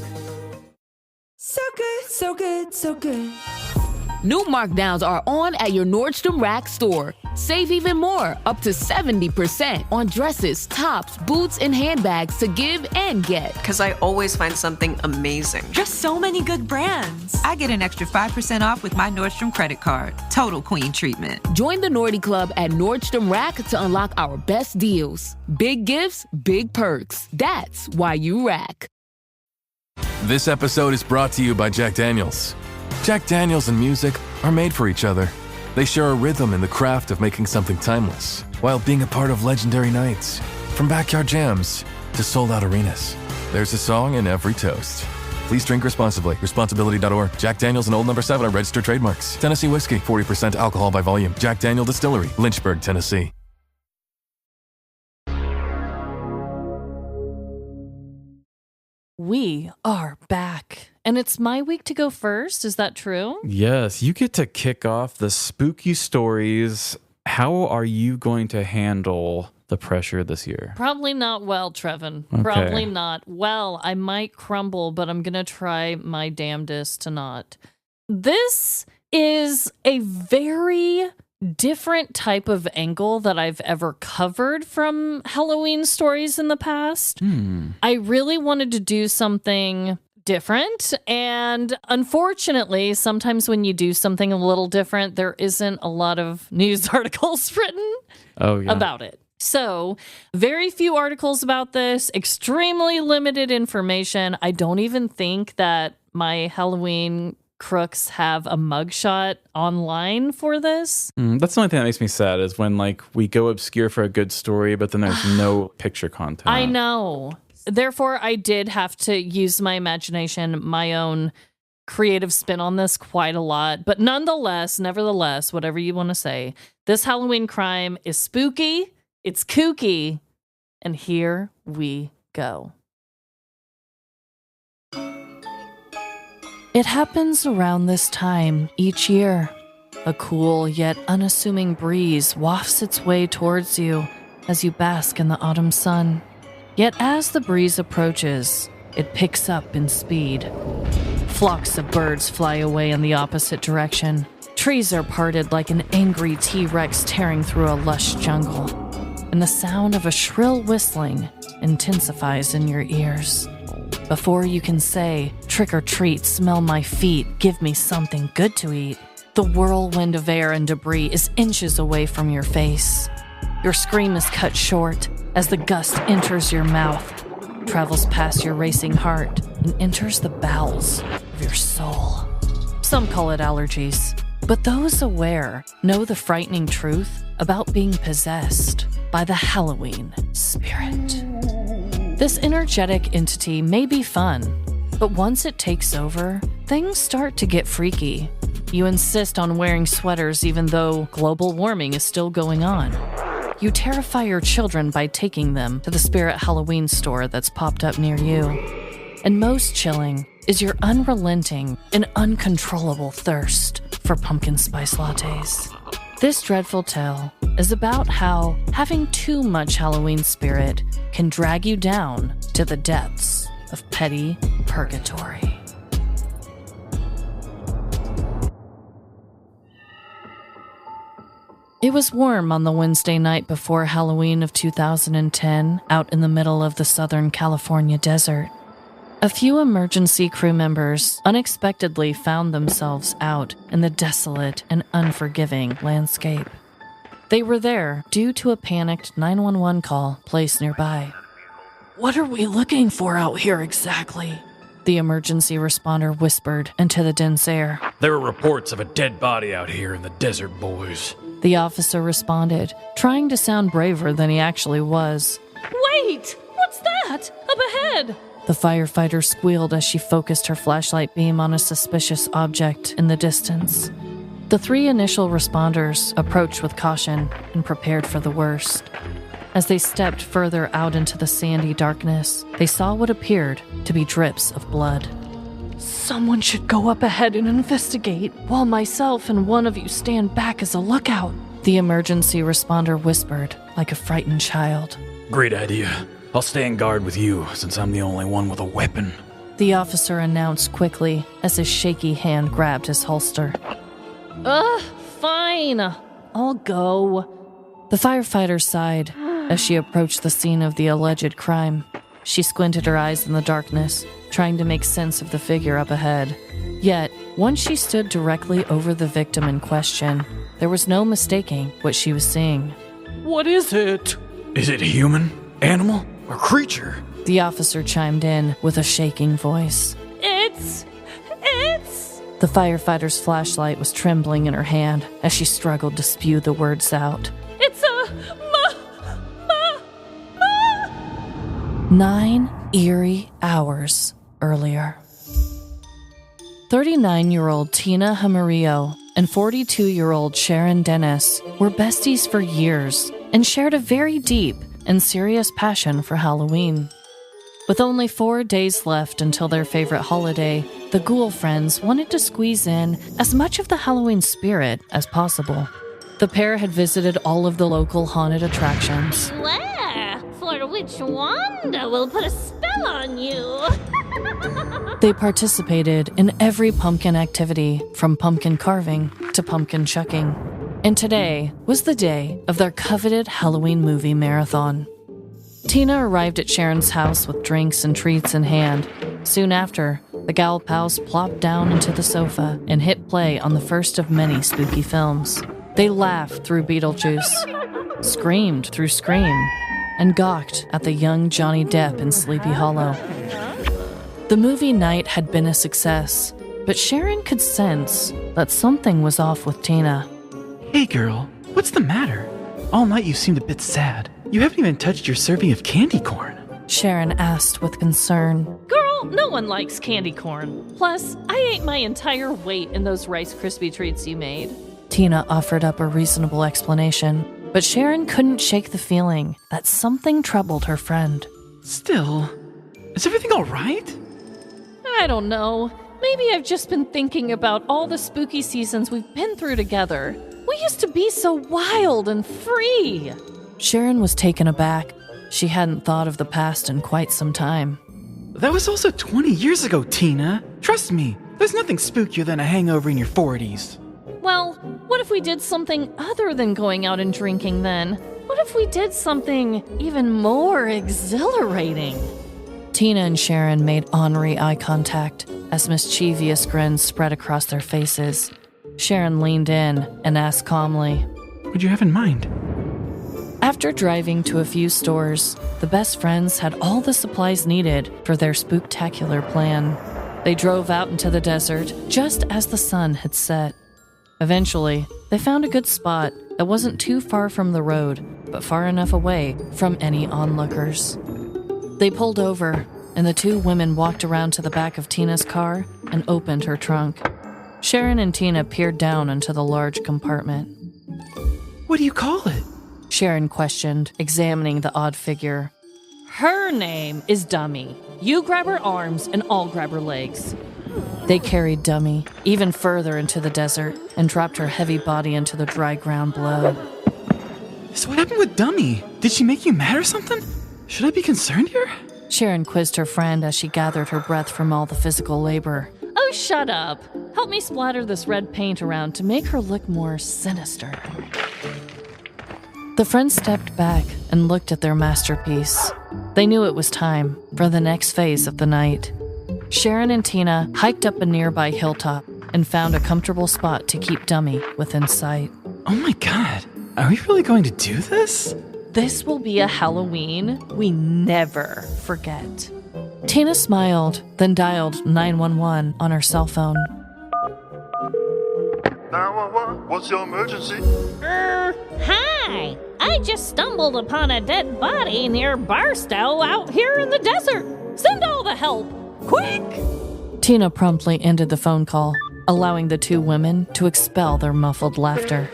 So good, so good, so good. New markdowns are on at your Nordstrom Rack store. Save even more, up to 70% on dresses, tops, boots, and handbags to give and get. Because I always find something amazing. Just so many good brands. I get an extra 5% off with my Nordstrom credit card. Total queen treatment. Join the Nordy Club at Nordstrom Rack to unlock our best deals. Big gifts, big perks. That's why you rack. This episode is brought to you by Jack Daniels. Jack Daniels and music are made for each other. They share a rhythm in the craft of making something timeless, while being a part of legendary nights. From backyard jams to sold-out arenas, there's a song in every toast. Please drink responsibly. Responsibility.org. Jack Daniels and Old No. 7 are registered trademarks. Tennessee whiskey, 40% alcohol by volume. Jack Daniel Distillery, Lynchburg, Tennessee. We are back. And it's my week to go first. Is that true? Yes, you get to kick off the spooky stories. How are you going to handle the pressure this year? Probably not well, Trevin. Okay. Probably not well. I might crumble, but I'm going to try my damnedest to not. This is a very different type of angle that I've ever covered from Halloween stories in the past. I really wanted to do something different, and unfortunately, sometimes when you do something a little different, there isn't a lot of news articles written about it. So, very few articles about this, extremely limited information. I don't even think that my Halloween crooks have a mugshot online for this. That's the only thing that makes me sad is when we go obscure for a good story, but then there's no picture content. I know. Therefore, I did have to use my imagination, my own creative spin on this quite a lot. But nevertheless, whatever you want to say, this Halloween crime is spooky, it's kooky, and here we go. It happens around this time each year. A cool yet unassuming breeze wafts its way towards you as you bask in the autumn sun. Yet as the breeze approaches, it picks up in speed. Flocks of birds fly away in the opposite direction. Trees are parted like an angry T-Rex tearing through a lush jungle. And the sound of a shrill whistling intensifies in your ears. Before you can say, trick or treat, smell my feet, give me something good to eat, the whirlwind of air and debris is inches away from your face. Your scream is cut short as the gust enters your mouth, travels past your racing heart, and enters the bowels of your soul. Some call it allergies, but those aware know the frightening truth about being possessed by the Halloween spirit. This energetic entity may be fun, but once it takes over, things start to get freaky. You insist on wearing sweaters even though global warming is still going on. You terrify your children by taking them to the Spirit Halloween store that's popped up near you. And most chilling is your unrelenting and uncontrollable thirst for pumpkin spice lattes. This dreadful tale is about how having too much Halloween spirit can drag you down to the depths of petty purgatory. It was warm on the Wednesday night before Halloween of 2010 out in the middle of the Southern California desert. A few emergency crew members unexpectedly found themselves out in the desolate and unforgiving landscape. They were there due to a panicked 911 call placed nearby. "What are we looking for out here exactly?" the emergency responder whispered into the dense air. "There are reports of a dead body out here in the desert, boys." The officer responded, trying to sound braver than he actually was. "Wait! What's that? Up ahead!" The firefighter squealed as she focused her flashlight beam on a suspicious object in the distance. The three initial responders approached with caution and prepared for the worst. As they stepped further out into the sandy darkness, they saw what appeared to be drips of blood. "Someone should go up ahead and investigate, while myself and one of you stand back as a lookout," the emergency responder whispered like a frightened child. "Great idea. I'll stand guard with you, since I'm the only one with a weapon," the officer announced quickly as his shaky hand grabbed his holster. Fine. I'll go." The firefighter sighed as she approached the scene of the alleged crime. She squinted her eyes in the darkness, trying to make sense of the figure up ahead. Yet, once she stood directly over the victim in question, there was no mistaking what she was seeing. "What is it? Is it human, animal, or creature?" The officer chimed in with a shaking voice. It's... The firefighter's flashlight was trembling in her hand as she struggled to spew the words out. "It's a... 9 eerie hours earlier. 39-year-old Tina Hamarillo and 42-year-old Sharon Dennis were besties for years and shared a very deep and serious passion for Halloween. With only 4 days left until their favorite holiday, the Ghoul friends wanted to squeeze in as much of the Halloween spirit as possible. The pair had visited all of the local haunted attractions. Swear, for which wand will put a spell on you? They participated in every pumpkin activity, from pumpkin carving to pumpkin chucking. And today was the day of their coveted Halloween movie marathon. Tina arrived at Sharon's house with drinks and treats in hand. Soon after, the gal pals plopped down into the sofa and hit play on the first of many spooky films. They laughed through Beetlejuice, screamed through Scream, and gawked at the young Johnny Depp in Sleepy Hollow. The movie night had been a success, but Sharon could sense that something was off with Tina. "Hey girl, what's the matter? All night you seemed a bit sad. You haven't even touched your serving of candy corn," Sharon asked with concern. "Girl, no one likes candy corn. Plus, I ate my entire weight in those Rice Krispie treats you made." Tina offered up a reasonable explanation, but Sharon couldn't shake the feeling that something troubled her friend. "Still, is everything all right?" "I don't know. Maybe I've just been thinking about all the spooky seasons we've been through together. We used to be so wild and free." Sharon was taken aback. She hadn't thought of the past in quite some time. "That was also 20 years ago, Tina. Trust me, there's nothing spookier than a hangover in your 40s. Well, what if we did something other than going out and drinking then? What if we did something even more exhilarating? Tina and Sharon made ornery eye contact as mischievous grins spread across their faces. Sharon leaned in and asked calmly, "What'd you have in mind?" After driving to a few stores, the best friends had all the supplies needed for their spooktacular plan. They drove out into the desert just as the sun had set. Eventually, they found a good spot that wasn't too far from the road, but far enough away from any onlookers. They pulled over, and the two women walked around to the back of Tina's car and opened her trunk. Sharon and Tina peered down into the large compartment. "What do you call it?" Sharon questioned, examining the odd figure. "Her name is Dummy. You grab her arms and I'll grab her legs." They carried Dummy even further into the desert and dropped her heavy body into the dry ground below. "So what happened with Dummy? Did she make you mad or something? Should I be concerned here?" Sharon quizzed her friend as she gathered her breath from all the physical labor. "Oh, shut up. Help me splatter this red paint around to make her look more sinister. The friends stepped back and looked at their masterpiece. They knew it was time for the next phase of the night. Sharon and Tina hiked up a nearby hilltop and found a comfortable spot to keep Dummy within sight. Oh my god, are we really going to do this? This will be a Halloween we never forget. Tina smiled, then dialed 911 on her cell phone. 911, what's your emergency? Hi! I just stumbled upon a dead body near Barstow out here in the desert. Send all the help! Quick! Tina promptly ended the phone call, allowing the two women to expel their muffled laughter.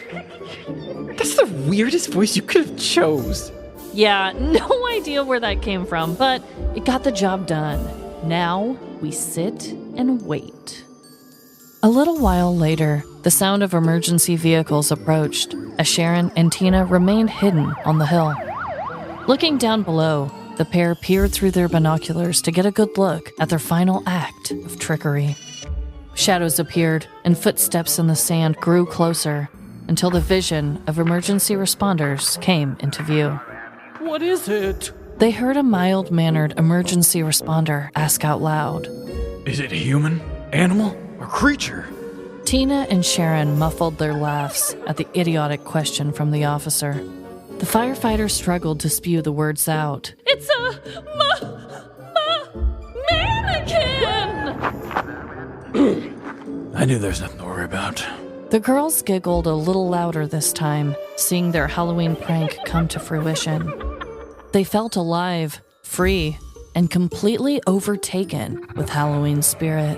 That's the weirdest voice you could have chose. Yeah, no idea where that came from, but it got the job done. Now we sit and wait. A little while later, the sound of emergency vehicles approached as Sharon and Tina remained hidden on the hill. Looking down below, the pair peered through their binoculars to get a good look at their final act of trickery. Shadows appeared and footsteps in the sand grew closer until the vision of emergency responders came into view. What is it? They heard a mild-mannered emergency responder ask out loud. Is it human, animal, or creature? Tina and Sharon muffled their laughs at the idiotic question from the officer. The firefighter struggled to spew the words out. It's a mannequin! I knew there's nothing to worry about. The girls giggled a little louder this time, seeing their Halloween prank come to fruition. They felt alive, free, and completely overtaken with Halloween spirit.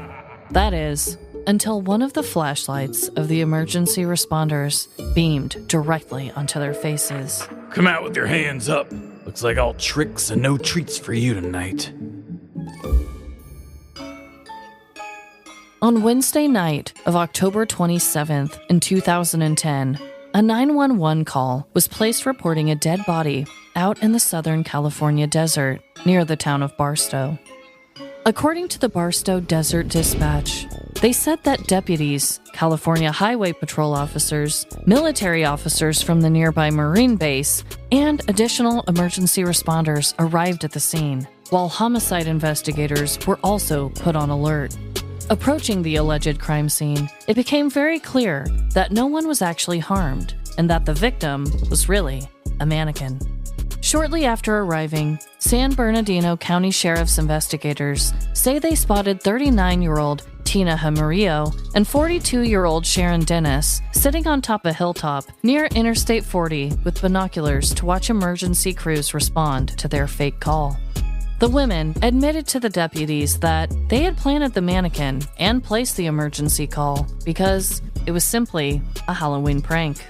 That is, until one of the flashlights of the emergency responders beamed directly onto their faces. Come out with your hands up. Looks like all tricks and no treats for you tonight. On Wednesday night of October 27th in 2010, a 911 call was placed reporting a dead body out in the Southern California desert near the town of Barstow. According to the Barstow Desert Dispatch, they said that deputies, California Highway Patrol officers, military officers from the nearby Marine base, and additional emergency responders arrived at the scene, while homicide investigators were also put on alert. Approaching the alleged crime scene, it became very clear that no one was actually harmed and that the victim was really a mannequin. Shortly after arriving, San Bernardino County Sheriff's investigators say they spotted 39-year-old Tina Jaramillo and 42-year-old Sharon Dennis sitting on top a hilltop near Interstate 40 with binoculars to watch emergency crews respond to their fake call. The women admitted to the deputies that they had planted the mannequin and placed the emergency call because it was simply a Halloween prank.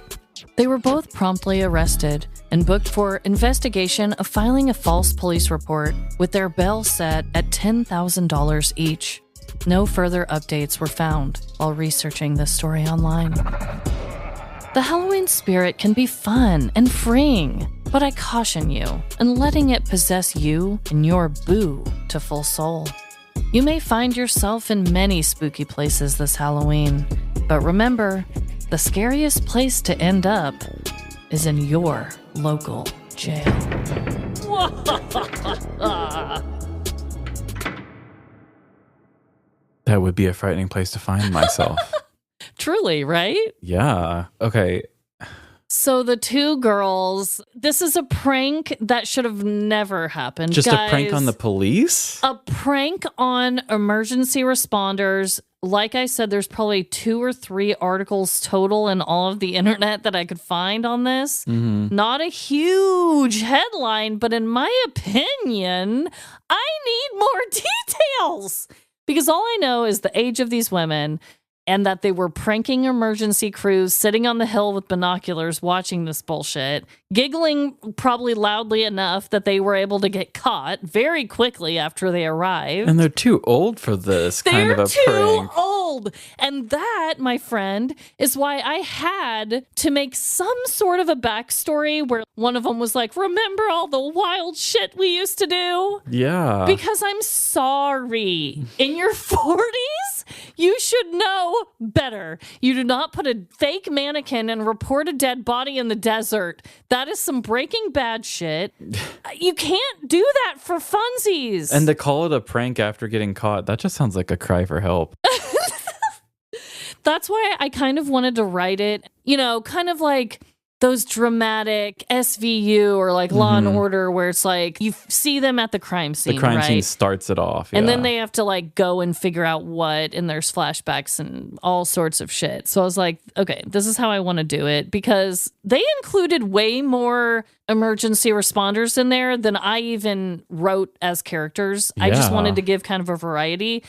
They were both promptly arrested and booked for investigation of filing a false police report with their bail set at $10,000 each. No further updates were found while researching this story online. The Halloween spirit can be fun and freeing, but I caution you in letting it possess you and your boo to full soul. You may find yourself in many spooky places this Halloween, but remember, the scariest place to end up is in your local jail. That would be a frightening place to find myself. Truly, right? Yeah. Okay. So the two girls, this is a prank that should have never happened. Just guys. A prank on the police? A prank on emergency responders. Like I said, there's probably 2 or 3 articles total in all of the internet that I could find on this. Mm-hmm. Not a huge headline, but in my opinion, I need more details. Because all I know is the age of these women and that they were pranking emergency crews sitting on the hill with binoculars watching this bullshit, giggling probably loudly enough that they were able to get caught very quickly after they arrived. And they're too old for this kind of a prank. They're too old. And that, my friend, is why I had to make some sort of a backstory where one of them was like, remember all the wild shit we used to do? Yeah. Because I'm sorry. In your 40s? You should know better. You do not put a fake mannequin and report a dead body in the desert. That is some Breaking Bad shit. You can't do that for funsies. And to call it a prank after getting caught, that just sounds like a cry for help. That's why I kind of wanted to write it, you know, kind of like those dramatic SVU or like Law and Order where it's like you see them at the crime scene, The crime right? scene starts it off. And yeah. then they have to like go and figure out what, and there's flashbacks and all sorts of shit. So I was like, okay, this is how I want to do it, because they included way more emergency responders in there than I even wrote as characters. I just Yeah. wanted to give kind of a variety.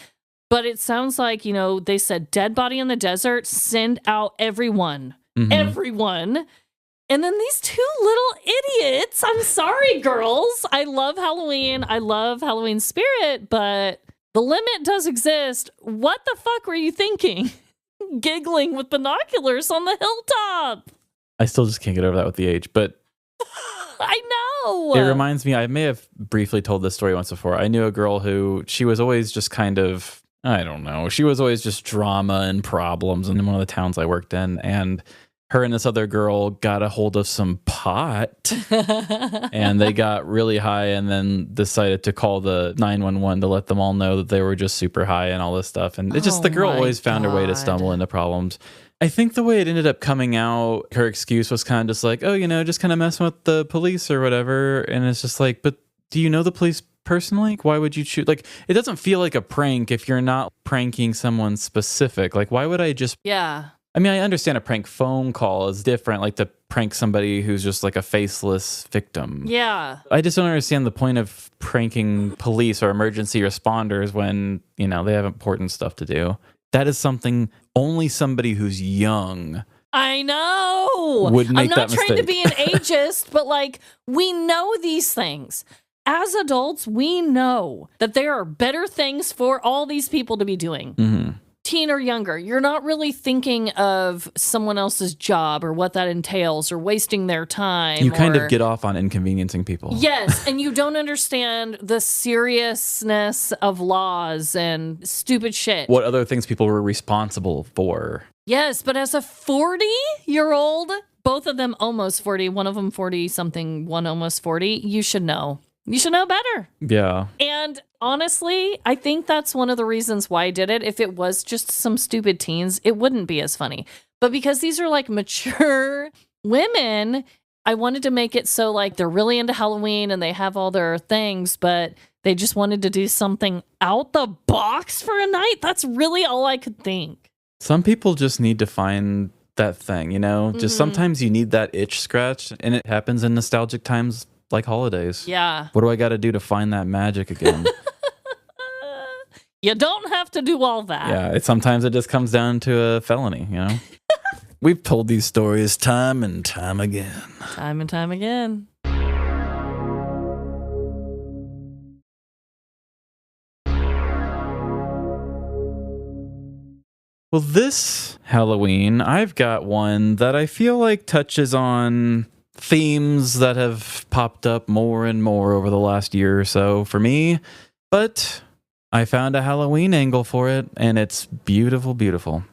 But it sounds like, you know, they said dead body in the desert, send out everyone. Everyone. And then these two little idiots. I'm sorry, girls. I love Halloween. I love Halloween spirit, but the limit does exist. What the fuck were you thinking? Giggling with binoculars on the hilltop. I still just can't get over that with the age, but I know. it reminds me, I may have briefly told this story once before. I knew a girl who, she was always just kind of, I don't know, she was always just drama and problems in one of the towns I worked in, and her and this other girl got a hold of some pot and they got really high and then decided to call the 911 to let them all know that they were just super high and all this stuff. And it just, the girl always found her way to stumble into problems. I think the way it ended up coming out, her excuse was kind of just like, oh, you know, just kind of messing with the police or whatever. And it's just like, but do you know the police personally? Why would you choose? Like, it doesn't feel like a prank if you're not pranking someone specific. Like, why would I just... Yeah. I mean, I understand a prank phone call is different, like to prank somebody who's just like a faceless victim. Yeah. I just don't understand the point of pranking police or emergency responders when, you know, they have important stuff to do. That is something only somebody who's young I know. would make that I'm not trying to mistake. be an ageist, but like, we know these things. As adults, we know that there are better things for all these people to be doing. Teen or younger, you're not really thinking of someone else's job or what that entails or wasting their time. You kind of get off on inconveniencing people. Yes, and you don't understand the seriousness of laws and stupid shit. What other things people were responsible for. Yes, but as a 40-year-old, both of them almost 40, one of them 40-something, one almost 40, you should know. You should know better. Yeah. And honestly, I think that's one of the reasons why I did it. If it was just some stupid teens, it wouldn't be as funny. But because these are like mature women, I wanted to make it so like they're really into Halloween and they have all their things, but they just wanted to do something out the box for a night. That's really all I could think. Some people just need to find that thing, you know? Just sometimes you need that itch scratched, and it happens in nostalgic times like holidays. Yeah. What do I got to do to find that magic again? You don't have to do all that. Yeah, sometimes it just comes down to a felony, you know? We've told these stories time and time again. Time and time again. Well, this Halloween, I've got one that I feel like touches on themes that have popped up more and more over the last year or so for me, but I found a Halloween angle for it, and it's beautiful, beautiful.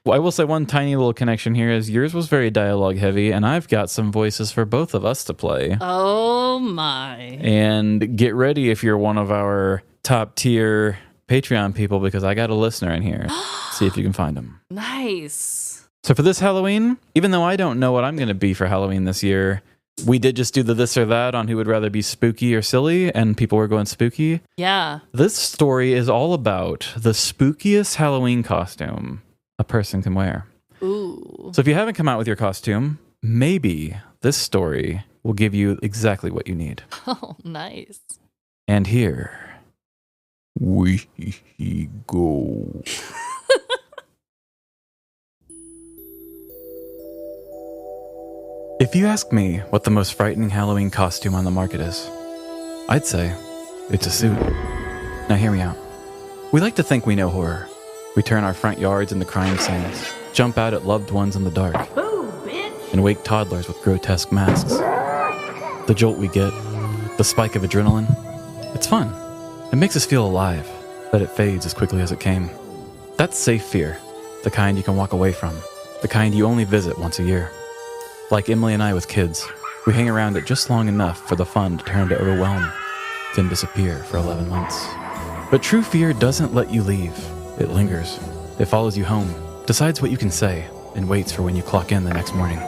Well, I will say one tiny little connection here is yours was very dialogue heavy, and I've got some voices for both of us to play. Oh my. And get ready if you're one of our top tier Patreon people, because I got a listener in here. See if you can find them. Nice. So for this Halloween, even though I don't know what I'm going to be for Halloween this year, we did just do the this or that on who would rather be spooky or silly, and people were going spooky. Yeah. This story is all about the spookiest Halloween costume a person can wear. Ooh. So if you haven't come out with your costume, maybe this story will give you exactly what you need. Oh, nice. And here we go. If you ask me what the most frightening Halloween costume on the market is, I'd say it's a suit. Now hear me out. We like to think we know horror. We turn our front yards into crime scenes, jump out at loved ones in the dark, and wake toddlers with grotesque masks. The jolt we get, the spike of adrenaline, it's fun. It makes us feel alive, but it fades as quickly as it came. That's safe fear, the kind you can walk away from, the kind you only visit once a year. Like Emily and I with kids, we hang around it just long enough for the fun to turn to overwhelm, then disappear for 11 months. But true fear doesn't let you leave. It lingers. It follows you home, decides what you can say, and waits for when you clock in the next morning.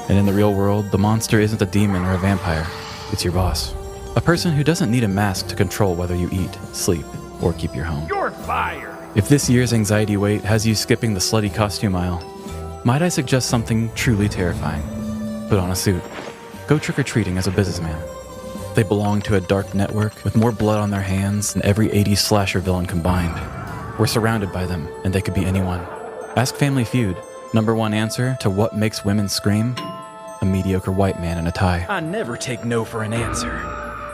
And in the real world, the monster isn't a demon or a vampire. It's your boss. A person who doesn't need a mask to control whether you eat, sleep, or keep your home. You're fired! If this year's anxiety weight has you skipping the slutty costume aisle, might I suggest something truly terrifying? Put on a suit. Go trick-or-treating as a businessman. They belong to a dark network with more blood on their hands than every 80s slasher villain combined. We're surrounded by them, and they could be anyone. Ask Family Feud. Number one answer to what makes women scream? A mediocre white man in a tie. I never take no for an answer.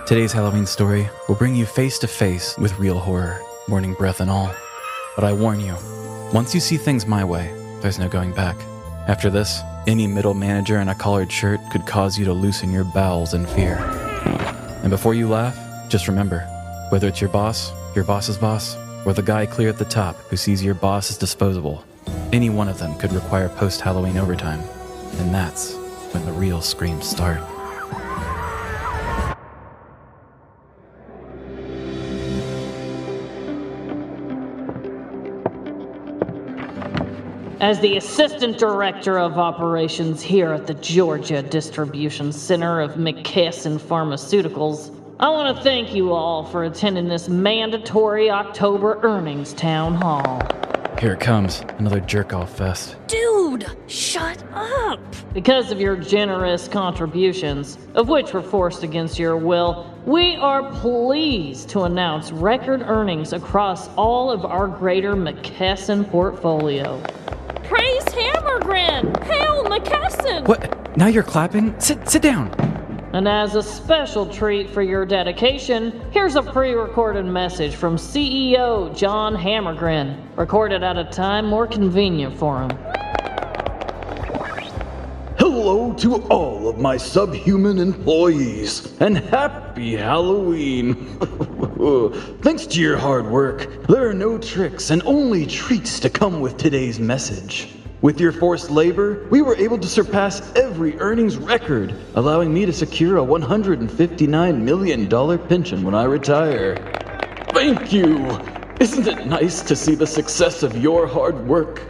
Today's Halloween story will bring you face to face with real horror, morning breath and all. But I warn you, once you see things my way, there's no going back. After this, any middle manager in a collared shirt could cause you to loosen your bowels in fear. And before you laugh, just remember, whether it's your boss's boss, or the guy clear at the top who sees your boss as disposable, any one of them could require post-Halloween overtime. And that's when the real screams start. As the Assistant Director of Operations here at the Georgia Distribution Center of McKesson Pharmaceuticals, I want to thank you all for attending this mandatory October earnings town hall. Here it comes, another jerk-off fest. Dude, shut up! Because of your generous contributions, of which were forced against your will, we are pleased to announce record earnings across all of our greater McKesson portfolio. Praise Hammergren! Hail McKesson! What? Now you're clapping? Sit down! And as a special treat for your dedication, here's a pre-recorded message from CEO John Hammergren, recorded at a time more convenient for him. Hello to all of my subhuman employees, and happy Halloween! Thanks to your hard work, there are no tricks and only treats to come with today's message. With your forced labor, we were able to surpass every earnings record, allowing me to secure a $159 million pension when I retire. Thank you! Isn't it nice to see the success of your hard work?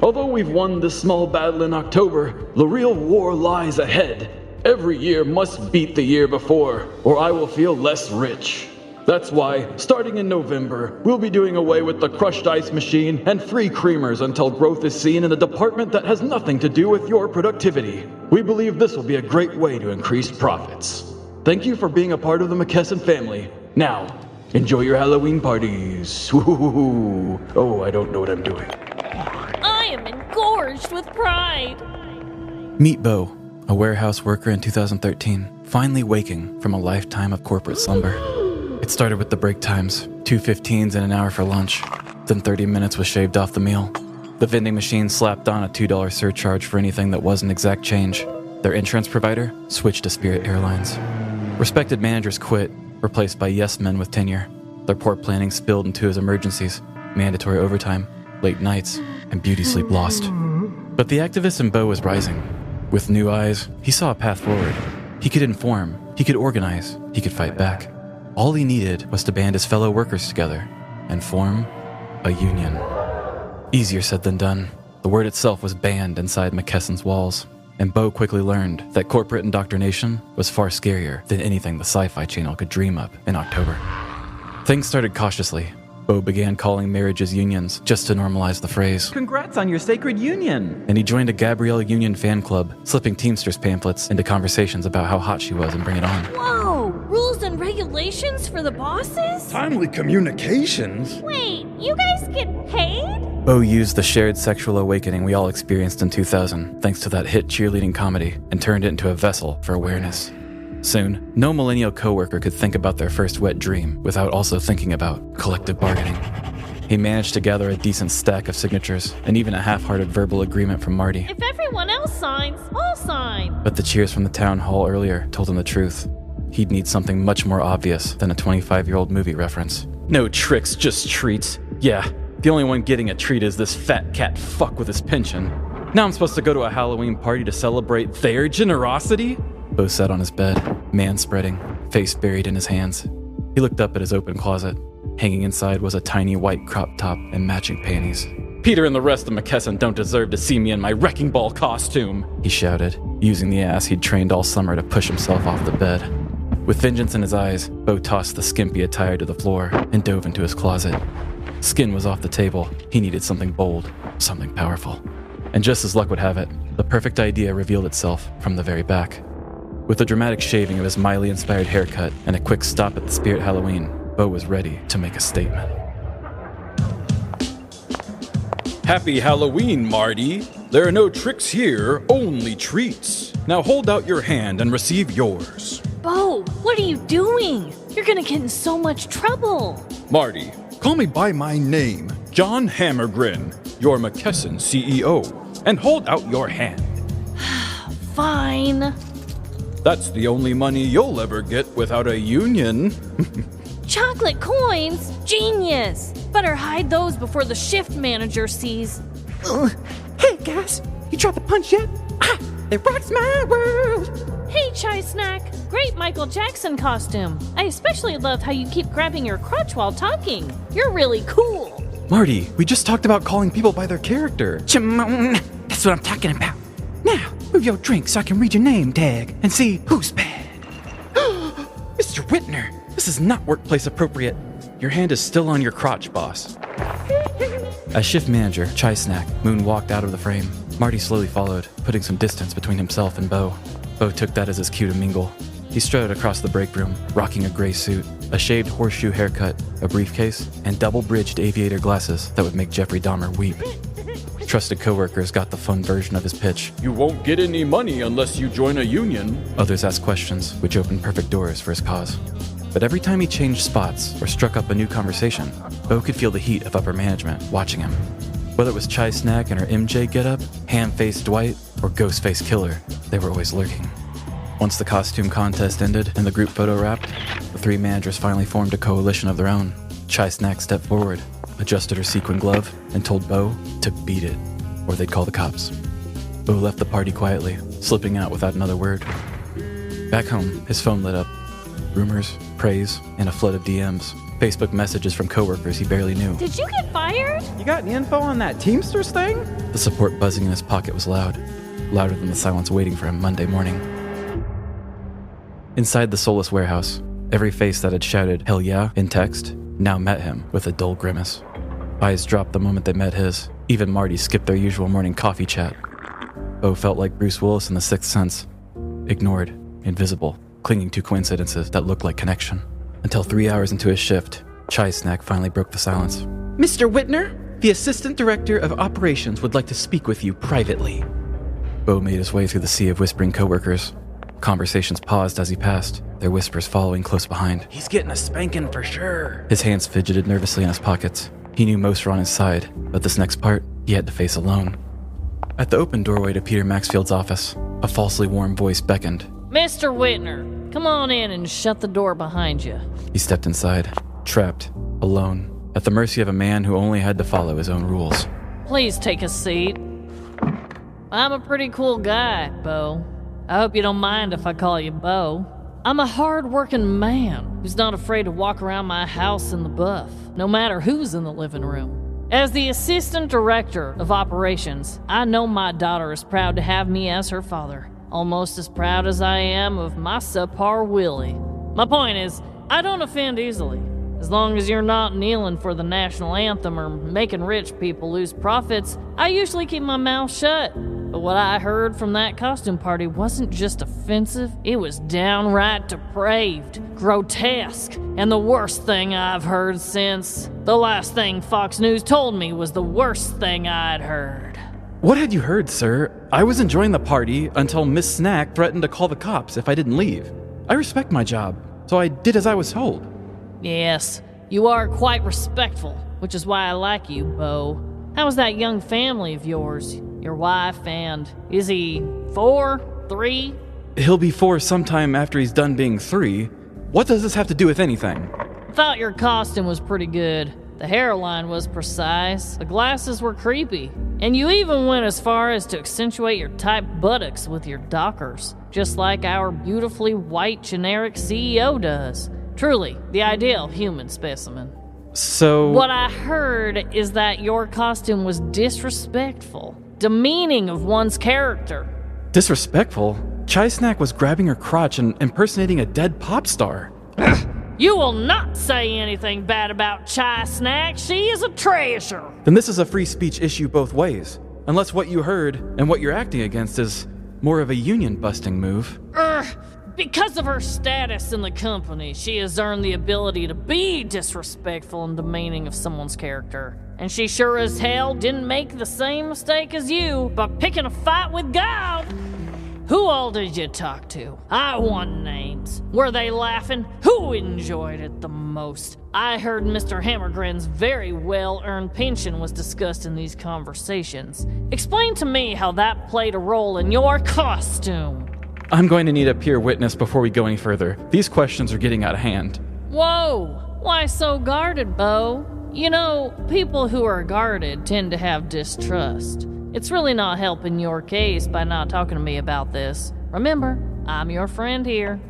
Although we've won this small battle in October, the real war lies ahead. Every year must beat the year before, or I will feel less rich. That's why, starting in November, we'll be doing away with the crushed ice machine and free creamers until growth is seen in a department that has nothing to do with your productivity. We believe this will be a great way to increase profits. Thank you for being a part of the McKesson family. Now, enjoy your Halloween parties. Ooh. Oh, I don't know what I'm doing. I am engorged with pride. Meet Bo, a warehouse worker in 2013, finally waking from a lifetime of corporate slumber. It started with the break times, 2 15s and an hour for lunch. Then 30 minutes was shaved off the meal. The vending machine slapped on a $2 surcharge for anything that wasn't exact change. Their insurance provider switched to Spirit Airlines. Respected managers quit, replaced by yes men with tenure. Their poor planning spilled into his emergencies, mandatory overtime, late nights, and beauty sleep lost. But the activist in Bo was rising. With new eyes, he saw a path forward. He could inform, he could organize, he could fight back. All he needed was to band his fellow workers together and form a union. Easier said than done. The word itself was banned inside McKesson's walls, and Bo quickly learned that corporate indoctrination was far scarier than anything the Sci-Fi Channel could dream up in October. Things started cautiously. Bo began calling marriages unions just to normalize the phrase. Congrats on your sacred union! And he joined a Gabrielle Union fan club, slipping Teamsters pamphlets into conversations about how hot she was and Bring It On. Whoa! Rules and regulations for the bosses? Timely communications? Wait, you guys get paid? Bo used the shared sexual awakening we all experienced in 2000, thanks to that hit cheerleading comedy, and turned it into a vessel for awareness. Soon, no millennial coworker could think about their first wet dream without also thinking about collective bargaining. He managed to gather a decent stack of signatures, and even a half-hearted verbal agreement from Marty. If everyone else signs, I'll sign. But the cheers from the town hall earlier told him the truth. He'd need something much more obvious than a 25-year-old movie reference. No tricks, just treats. Yeah, The only one getting a treat is this fat cat fuck with his pension. Now I'm supposed to go to a Halloween party to celebrate their generosity? Bo sat on his bed, man-spreading, face buried in his hands. He looked up at his open closet. Hanging inside was a tiny white crop top and matching panties. Peter and the rest of McKesson don't deserve to see me in my wrecking ball costume, he shouted, using the ass he'd trained all summer to push himself off the bed. With vengeance in his eyes, Bo tossed the skimpy attire to the floor and dove into his closet. Skin was off the table. He needed something bold, something powerful. And just as luck would have it, the perfect idea revealed itself from the very back. With a dramatic shaving of his Miley-inspired haircut and a quick stop at the Spirit Halloween, Bo was ready to make a statement. Happy Halloween, Marty! There are no tricks here, only treats. Now hold out your hand and receive yours. Bo, what are you doing? You're gonna get in so much trouble. Marty, call me by my name, John Hammergren, your McKesson CEO, and hold out your hand. Fine. That's the only money you'll ever get without a union. Chocolate coins? Genius! Better hide those before the shift manager sees. Hey guys, you tried the punch yet? It rocks my world! Hey Chai Snack, great Michael Jackson costume. I especially love how you keep grabbing your crotch while talking. You're really cool. Marty, we just talked about calling people by their character. Chimon, that's what I'm talking about. Now, move your drink so I can read your name tag and see who's bad. Mr. Whitner, this is not workplace appropriate. Your hand is still on your crotch, boss. As shift manager, Chai Snack, moonwalked out of the frame. Marty slowly followed, putting some distance between himself and Bo. Bo took that as his cue to mingle. He strode across the break room, rocking a gray suit, a shaved horseshoe haircut, a briefcase, and double-bridged aviator glasses that would make Jeffrey Dahmer weep. Trusted coworkers got the fun version of his pitch. You won't get any money unless you join a union. Others asked questions, which opened perfect doors for his cause. But every time he changed spots or struck up a new conversation, Bo could feel the heat of upper management watching him. Whether it was Chai Snack and her MJ getup, ham-faced Dwight, or Ghostface Killer, they were always lurking. Once the costume contest ended and the group photo wrapped, the three managers finally formed a coalition of their own. Chai Snack stepped forward, adjusted her sequin glove, and told Bo to beat it, or they'd call the cops. Bo left the party quietly, slipping out without another word. Back home, his phone lit up. Rumors, praise, and a flood of DMs. Facebook messages from coworkers he barely knew. Did you get fired? You got any info on that Teamsters thing? The support buzzing in his pocket was loud, louder than the silence waiting for him Monday morning. Inside the soulless warehouse, every face that had shouted, "Hell yeah," in text, now met him with a dull grimace. Eyes dropped the moment they met his. Even Marty skipped their usual morning coffee chat. Bo felt like Bruce Willis in The Sixth Sense. Ignored, invisible, clinging to coincidences that looked like connection. Until 3 hours into his shift, Chai Snack finally broke the silence. Mr. Whitner, the Assistant Director of Operations would like to speak with you privately. Bo made his way through the sea of whispering coworkers. Conversations paused as he passed, their whispers following close behind. He's getting a spanking for sure. His hands fidgeted nervously in his pockets. He knew most were on his side, but this next part, he had to face alone. At the open doorway to Peter Maxfield's office, a falsely warm voice beckoned. Mr. Whitner, come on in and shut the door behind you. He stepped inside, trapped, alone, at the mercy of a man who only had to follow his own rules. Please take a seat. I'm a pretty cool guy, Bo. I hope you don't mind if I call you Bo. I'm a hard-working man who's not afraid to walk around my house in the buff, no matter who's in the living room. As the Assistant Director of Operations, I know my daughter is proud to have me as her father. Almost as proud as I am of my subpar Willie. My point is, I don't offend easily. As long as you're not kneeling for the national anthem or making rich people lose profits, I usually keep my mouth shut. But what I heard from that costume party wasn't just offensive, it was downright depraved, grotesque, and the worst thing I've heard since. The last thing Fox News told me was the worst thing I'd heard. What had you heard, sir? I was enjoying the party until Miss Snack threatened to call the cops if I didn't leave. I respect my job, so I did as I was told. Yes, you are quite respectful, which is why I like you, Bo. How's that young family of yours? Your wife and... is he 4? 3? He'll be 4 sometime after he's done being 3. What does this have to do with anything? Thought your costume was pretty good. The hairline was precise, the glasses were creepy, and you even went as far as to accentuate your tight buttocks with your dockers, just like our beautifully white generic CEO does. Truly, the ideal human specimen. So... What I heard is that your costume was disrespectful, demeaning of one's character. Disrespectful? Chai Snack was grabbing her crotch and impersonating a dead pop star. You will not say anything bad about Chai Snack. She is a treasure. Then this is a free speech issue both ways. Unless what you heard and what you're acting against is more of a union-busting move. Because of her status in the company, she has earned the ability to be disrespectful and demeaning of someone's character. And she sure as hell didn't make the same mistake as you by picking a fight with God. Who all did you talk to? I want names. Were they laughing? Who enjoyed it the most? I heard Mr. Hammergren's very well-earned pension was discussed in these conversations. Explain to me how that played a role in your costume. I'm going to need a peer witness before we go any further. These questions are getting out of hand. Whoa! Why so guarded, Bo? You know, people who are guarded tend to have distrust. It's really not helping your case by not talking to me about this. Remember, I'm your friend here.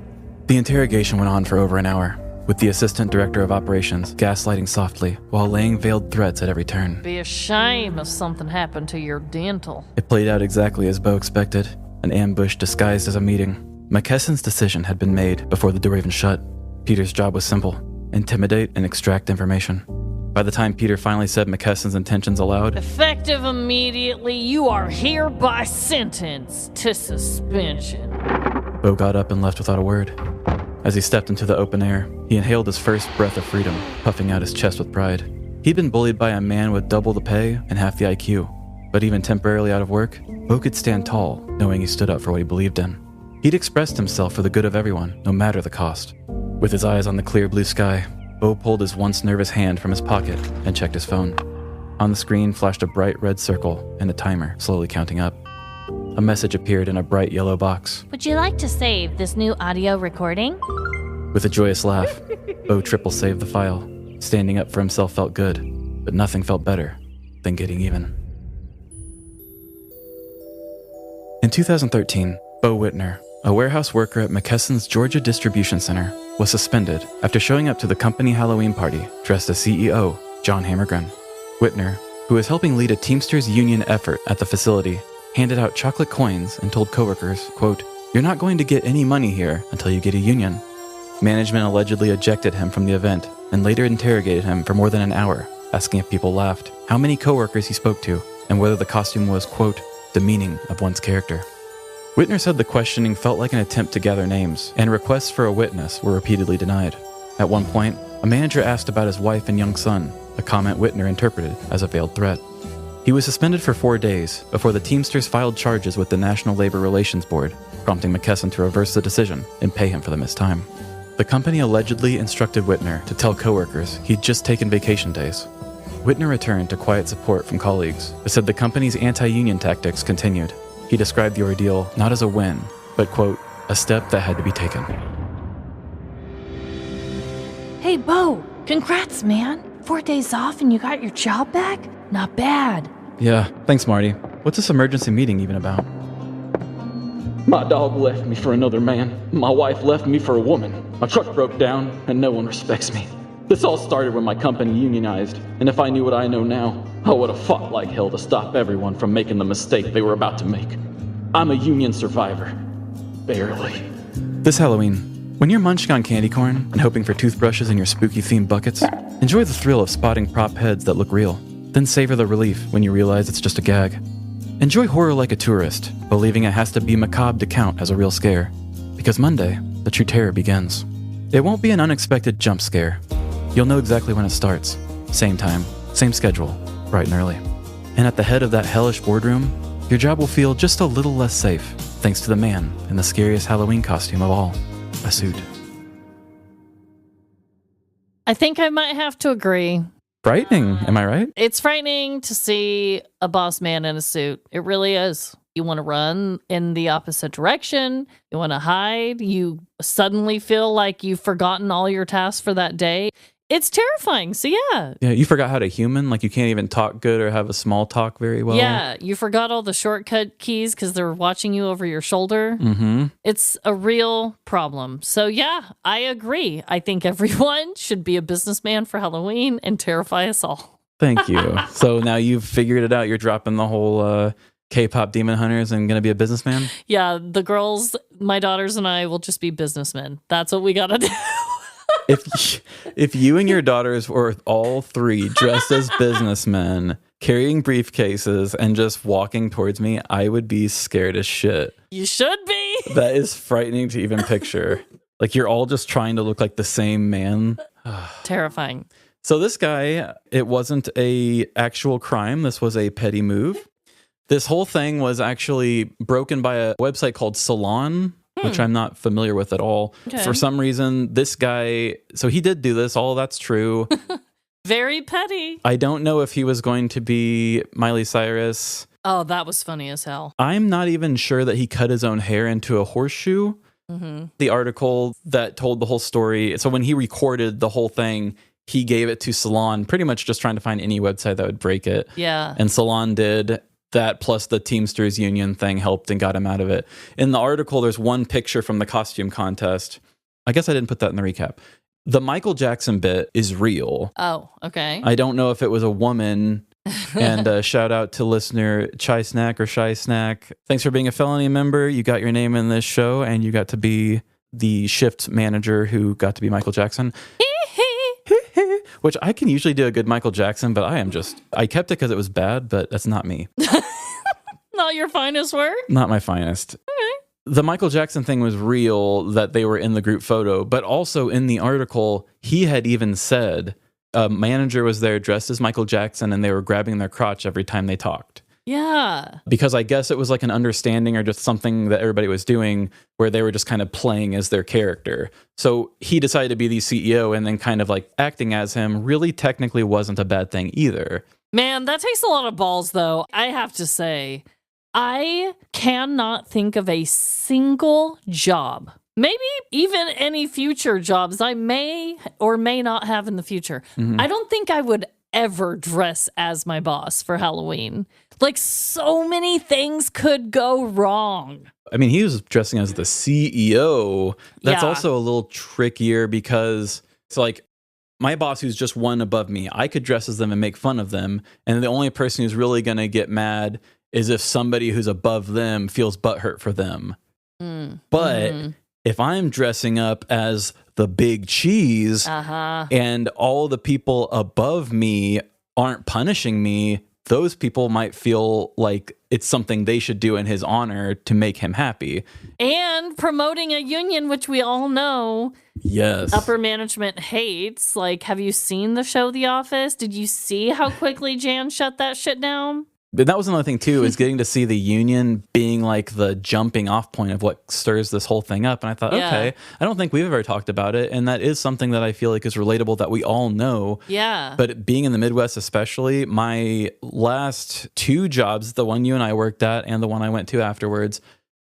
The interrogation went on for over an hour, with the assistant director of operations gaslighting softly while laying veiled threats at every turn. Be a shame if something happened to your dental. It played out exactly as Bo expected. An ambush disguised as a meeting. McKesson's decision had been made before the door even shut. Peter's job was simple: intimidate and extract information. By the time Peter finally said McKesson's intentions aloud, effective immediately, you are hereby sentenced to suspension. Bo got up and left without a word. As he stepped into the open air, he inhaled his first breath of freedom, puffing out his chest with pride. He'd been bullied by a man with double the pay and half the IQ. But even temporarily out of work, Bo could stand tall, knowing he stood up for what he believed in. He'd expressed himself for the good of everyone, no matter the cost. With his eyes on the clear blue sky, Bo pulled his once nervous hand from his pocket and checked his phone. On the screen flashed a bright red circle and a timer slowly counting up. A message appeared in a bright yellow box. Would you like to save this new audio recording? With a joyous laugh, Bo triple saved the file. Standing up for himself felt good, but nothing felt better than getting even. In 2013, Bo Whitner, a warehouse worker at McKesson's Georgia Distribution Center, was suspended after showing up to the company Halloween party dressed as CEO John Hammergren. Whitner, who was helping lead a Teamsters union effort at the facility, handed out chocolate coins and told coworkers, quote, "You're not going to get any money here until you get a union." Management allegedly ejected him from the event and later interrogated him for more than an hour, asking if people laughed, how many coworkers he spoke to, and whether the costume was, quote, demeaning of one's character. Whitner said the questioning felt like an attempt to gather names, and requests for a witness were repeatedly denied. At one point, a manager asked about his wife and young son, a comment Whitner interpreted as a veiled threat. He was suspended for 4 days before the Teamsters filed charges with the National Labor Relations Board, prompting McKesson to reverse the decision and pay him for the missed time. The company allegedly instructed Whitner to tell coworkers he'd just taken vacation days. Whitner returned to quiet support from colleagues, but said the company's anti-union tactics continued. He described the ordeal not as a win, but, quote, a step that had to be taken. Hey, Bo, congrats, man. 4 days off and you got your job back? Not bad. Yeah, thanks, Marty. What's this emergency meeting even about? My dog left me for another man. My wife left me for a woman. My truck broke down, and no one respects me. This all started when my company unionized, and if I knew what I know now, I would have fought like hell to stop everyone from making the mistake they were about to make. I'm a union survivor. Barely. This Halloween, when you're munching on candy corn and hoping for toothbrushes in your spooky-themed buckets, enjoy the thrill of spotting prop heads that look real, then savor the relief when you realize it's just a gag. Enjoy horror like a tourist, believing it has to be macabre to count as a real scare, because Monday, the true terror begins. It won't be an unexpected jump scare. You'll know exactly when it starts. Same time, same schedule, bright and early. And at the head of that hellish boardroom, your job will feel just a little less safe, thanks to the man in the scariest Halloween costume of all, a suit. I think I might have to agree. Frightening, am I right? It's frightening to see a boss man in a suit. It really is. You want to run in the opposite direction. You want to hide. You suddenly feel like you've forgotten all your tasks for that day. It's terrifying. So yeah. Yeah, you forgot how to human. Like you can't even talk good or have a small talk very well. Yeah, you forgot all the shortcut keys because they're watching you over your shoulder. Mm-hmm. It's a real problem. So yeah, I agree. I think everyone should be a businessman for Halloween and terrify us all. Thank you. So now you've figured it out. You're dropping the whole K-pop demon hunters and going to be a businessman? Yeah, the girls, my daughters and I will just be businessmen. That's what we got to do. If you and your daughters were all three dressed as businessmen, carrying briefcases and just walking towards me, I would be scared as shit. You should be. That is frightening to even picture. Like you're all just trying to look like the same man. Terrifying. So this guy, it wasn't a actual crime. This was a petty move. This whole thing was actually broken by a website called Salon, which I'm not familiar with at all. Okay. For some reason, this guy, so he did do this. All that's true. Very petty. I don't know if he was going to be Miley Cyrus. Oh, that was funny as hell. I'm not even sure that he cut his own hair into a horseshoe. Mm-hmm. The article that told the whole story. So when he recorded the whole thing, he gave it to Salon, pretty much just trying to find any website that would break it. Yeah. And Salon did. That plus the Teamsters Union thing helped and got him out of it. In the article, there's one picture from the costume contest. I guess I didn't put that in the recap. The Michael Jackson bit is real. Oh, okay. I don't know if it was a woman. And shout out to listener Chai Snack or Shy Snack. Thanks for being a felony member. You got your name in this show and you got to be the shift manager who got to be Michael Jackson. Which I can usually do a good Michael Jackson, but I kept it because it was bad, but that's not me. Not your finest work? Not my finest. Okay. The Michael Jackson thing was real, that they were in the group photo, but also in the article, he had even said a manager was there dressed as Michael Jackson and they were grabbing their crotch every time they talked. Yeah. Because I guess it was like an understanding or just something that everybody was doing where they were just kind of playing as their character. So he decided to be the CEO and then kind of like acting as him really technically wasn't a bad thing either. Man, that takes a lot of balls, though. I have to say, I cannot think of a single job, maybe even any future jobs I may or may not have in the future. Mm-hmm. I don't think I would ever dress as my boss for Halloween. Like, so many things could go wrong. I mean, he was dressing as the CEO. That's Yeah. also a little trickier because it's like my boss who's just one above me, I could dress as them and make fun of them. And the only person who's really going to get mad is if somebody who's above them feels butthurt for them. But if I'm dressing up as the big cheese and all the people above me aren't punishing me, those people might feel like it's something they should do in his honor to make him happy. And promoting a union, which we all know Yes. upper management hates. Like, have you seen the show The Office? Did you see how quickly Jan shut that shit down? But that was another thing too, is getting to see the union being like the jumping off point of what stirs this whole thing up. And I thought, okay, I don't think we've ever talked about it. And that is something that I feel like is relatable that we all know. Yeah. But being in the Midwest, especially, my last two jobs, the one you and I worked at and the one I went to afterwards,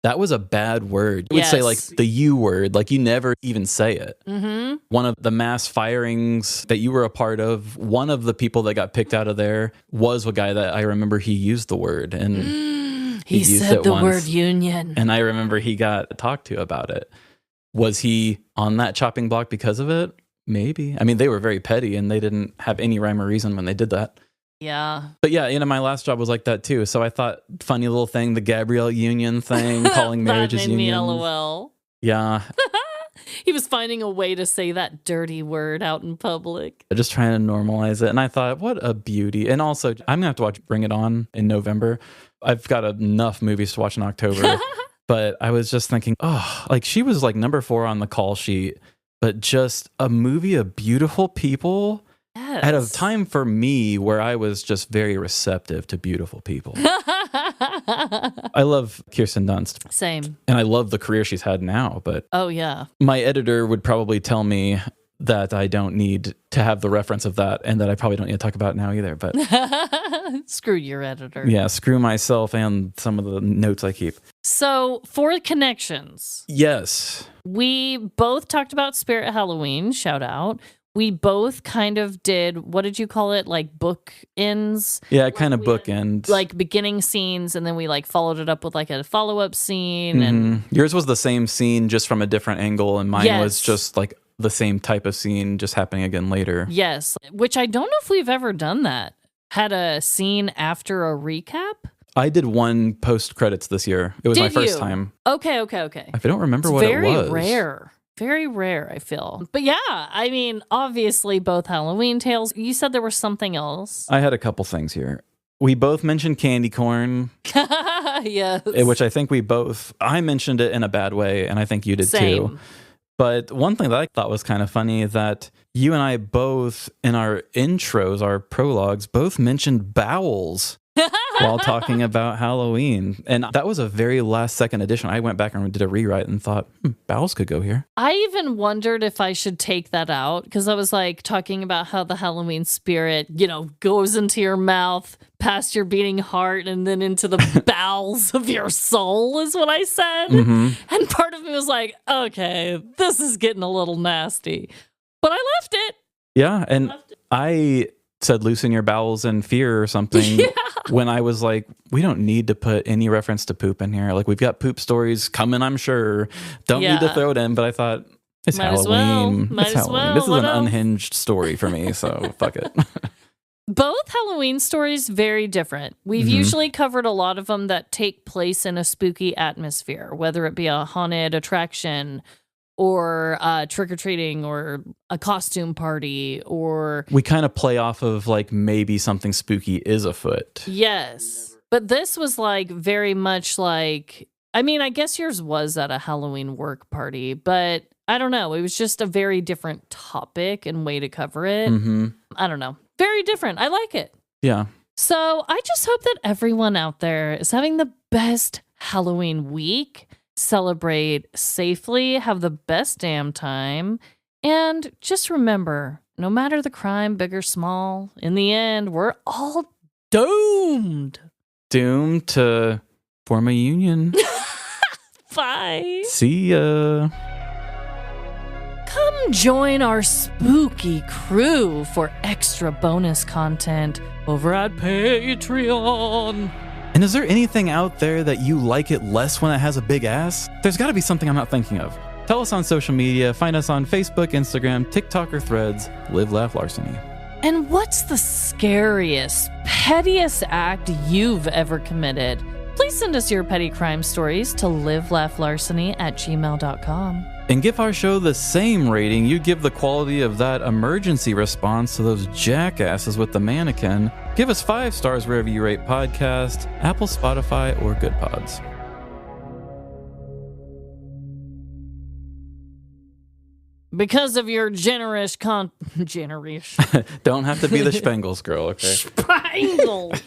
that was a bad word. You would say like the U word, like you never even say it. Mm-hmm. One of the mass firings that you were a part of, one of the people that got picked out of there was a guy that I remember he used the word. And he used said it the once. word union. And I remember he got talked to about it. Was he on that chopping block because of it? Maybe. I mean, they were very petty and they didn't have any rhyme or reason when they did that. Yeah. But yeah, my last job was like that too. So I thought, funny little thing, the Gabrielle Union thing, calling marriages That made me unions. LOL. Yeah. He was finding a way to say that dirty word out in public. Just trying to normalize it. And I thought, what a beauty. And also, I'm going to have to watch Bring It On in November. I've got enough movies to watch in October. But I was just thinking, like she was like number 4 on the call sheet, but just a movie of beautiful people. Yes. At a time for me where I was just very receptive to beautiful people. I love Kirsten Dunst. Same. And I love the career she's had now, but Oh, yeah. my editor would probably tell me that I don't need to have the reference of that and that I probably don't need to talk about it now either. But Screw your editor. yeah, screw myself and some of the notes I keep. So, for connections. Yes. We both talked about Spirit Halloween, shout out. we both kind of did, what did you call it? Like bookends? Yeah, kind of bookend. Like beginning scenes, and then we like followed it up with like a follow-up scene. And yours was the same scene just from a different angle, and mine was Yes. just like the same type of scene just happening again later. Yes, which I don't know if we've ever done that. Had a scene after a recap? I did one post credits this year. It was my Did first you? time. Okay. I don't remember It's what it was. very rare. Very rare, I feel. But yeah, I mean, obviously both Halloween tales. You said there was something else. I had a couple things here. We both mentioned candy corn, Yes. which I think I mentioned it in a bad way, and I think you did too. Same. But one thing that I thought was kind of funny is that you and I both, in our intros, our prologues, both mentioned Bowels while talking about Halloween. And that was a very last second addition. I went back and did a rewrite and thought, Bowels could go here. I even wondered if I should take that out because I was like talking about how the Halloween spirit, goes into your mouth, past your beating heart, and then into the bowels of your soul is what I said. And part of me was like, okay, this is getting a little nasty. But I left it. Yeah, and I said loosen your bowels in fear or something when I was like, we don't need to put any reference to poop in here. Like, we've got poop stories coming, I'm sure. Don't need to throw it in, but I thought, it's Might as well. Halloween. Might It's as Halloween. well. This is What an else? unhinged story for me, so fuck it. Both Halloween stories very different. We've usually covered a lot of them that take place in a spooky atmosphere, whether it be a haunted attraction or trick-or-treating or a costume party or... We kind of play off of like maybe something spooky is afoot. Yes. But this was like very much like... I mean, I guess yours was at a Halloween work party, but I don't know. It was just a very different topic and way to cover it. I don't know. Very different. I like it. Yeah. So I just hope that everyone out there is having the best Halloween week. Celebrate safely, have the best damn time, and just remember, no matter the crime, big or small, in the end, we're all doomed. Doomed to form a union. Bye. See ya. Come join our spooky crew for extra bonus content over at Patreon. And is there anything out there that you like it less when it has a big ass? There's got to be something I'm not thinking of. Tell us on social media. Find us on Facebook, Instagram, TikTok, or Threads. Live, Laugh, Larceny. And what's the scariest, pettiest act you've ever committed? Please send us your petty crime stories to livelaughlarceny@gmail.com. And give our show the same rating you give the quality of that emergency response to those jackasses with the mannequin. Give us 5 stars wherever you rate podcasts, Apple, Spotify, or Good Pods. Because of your generous Don't have to be the Spangles girl, okay? Spangles.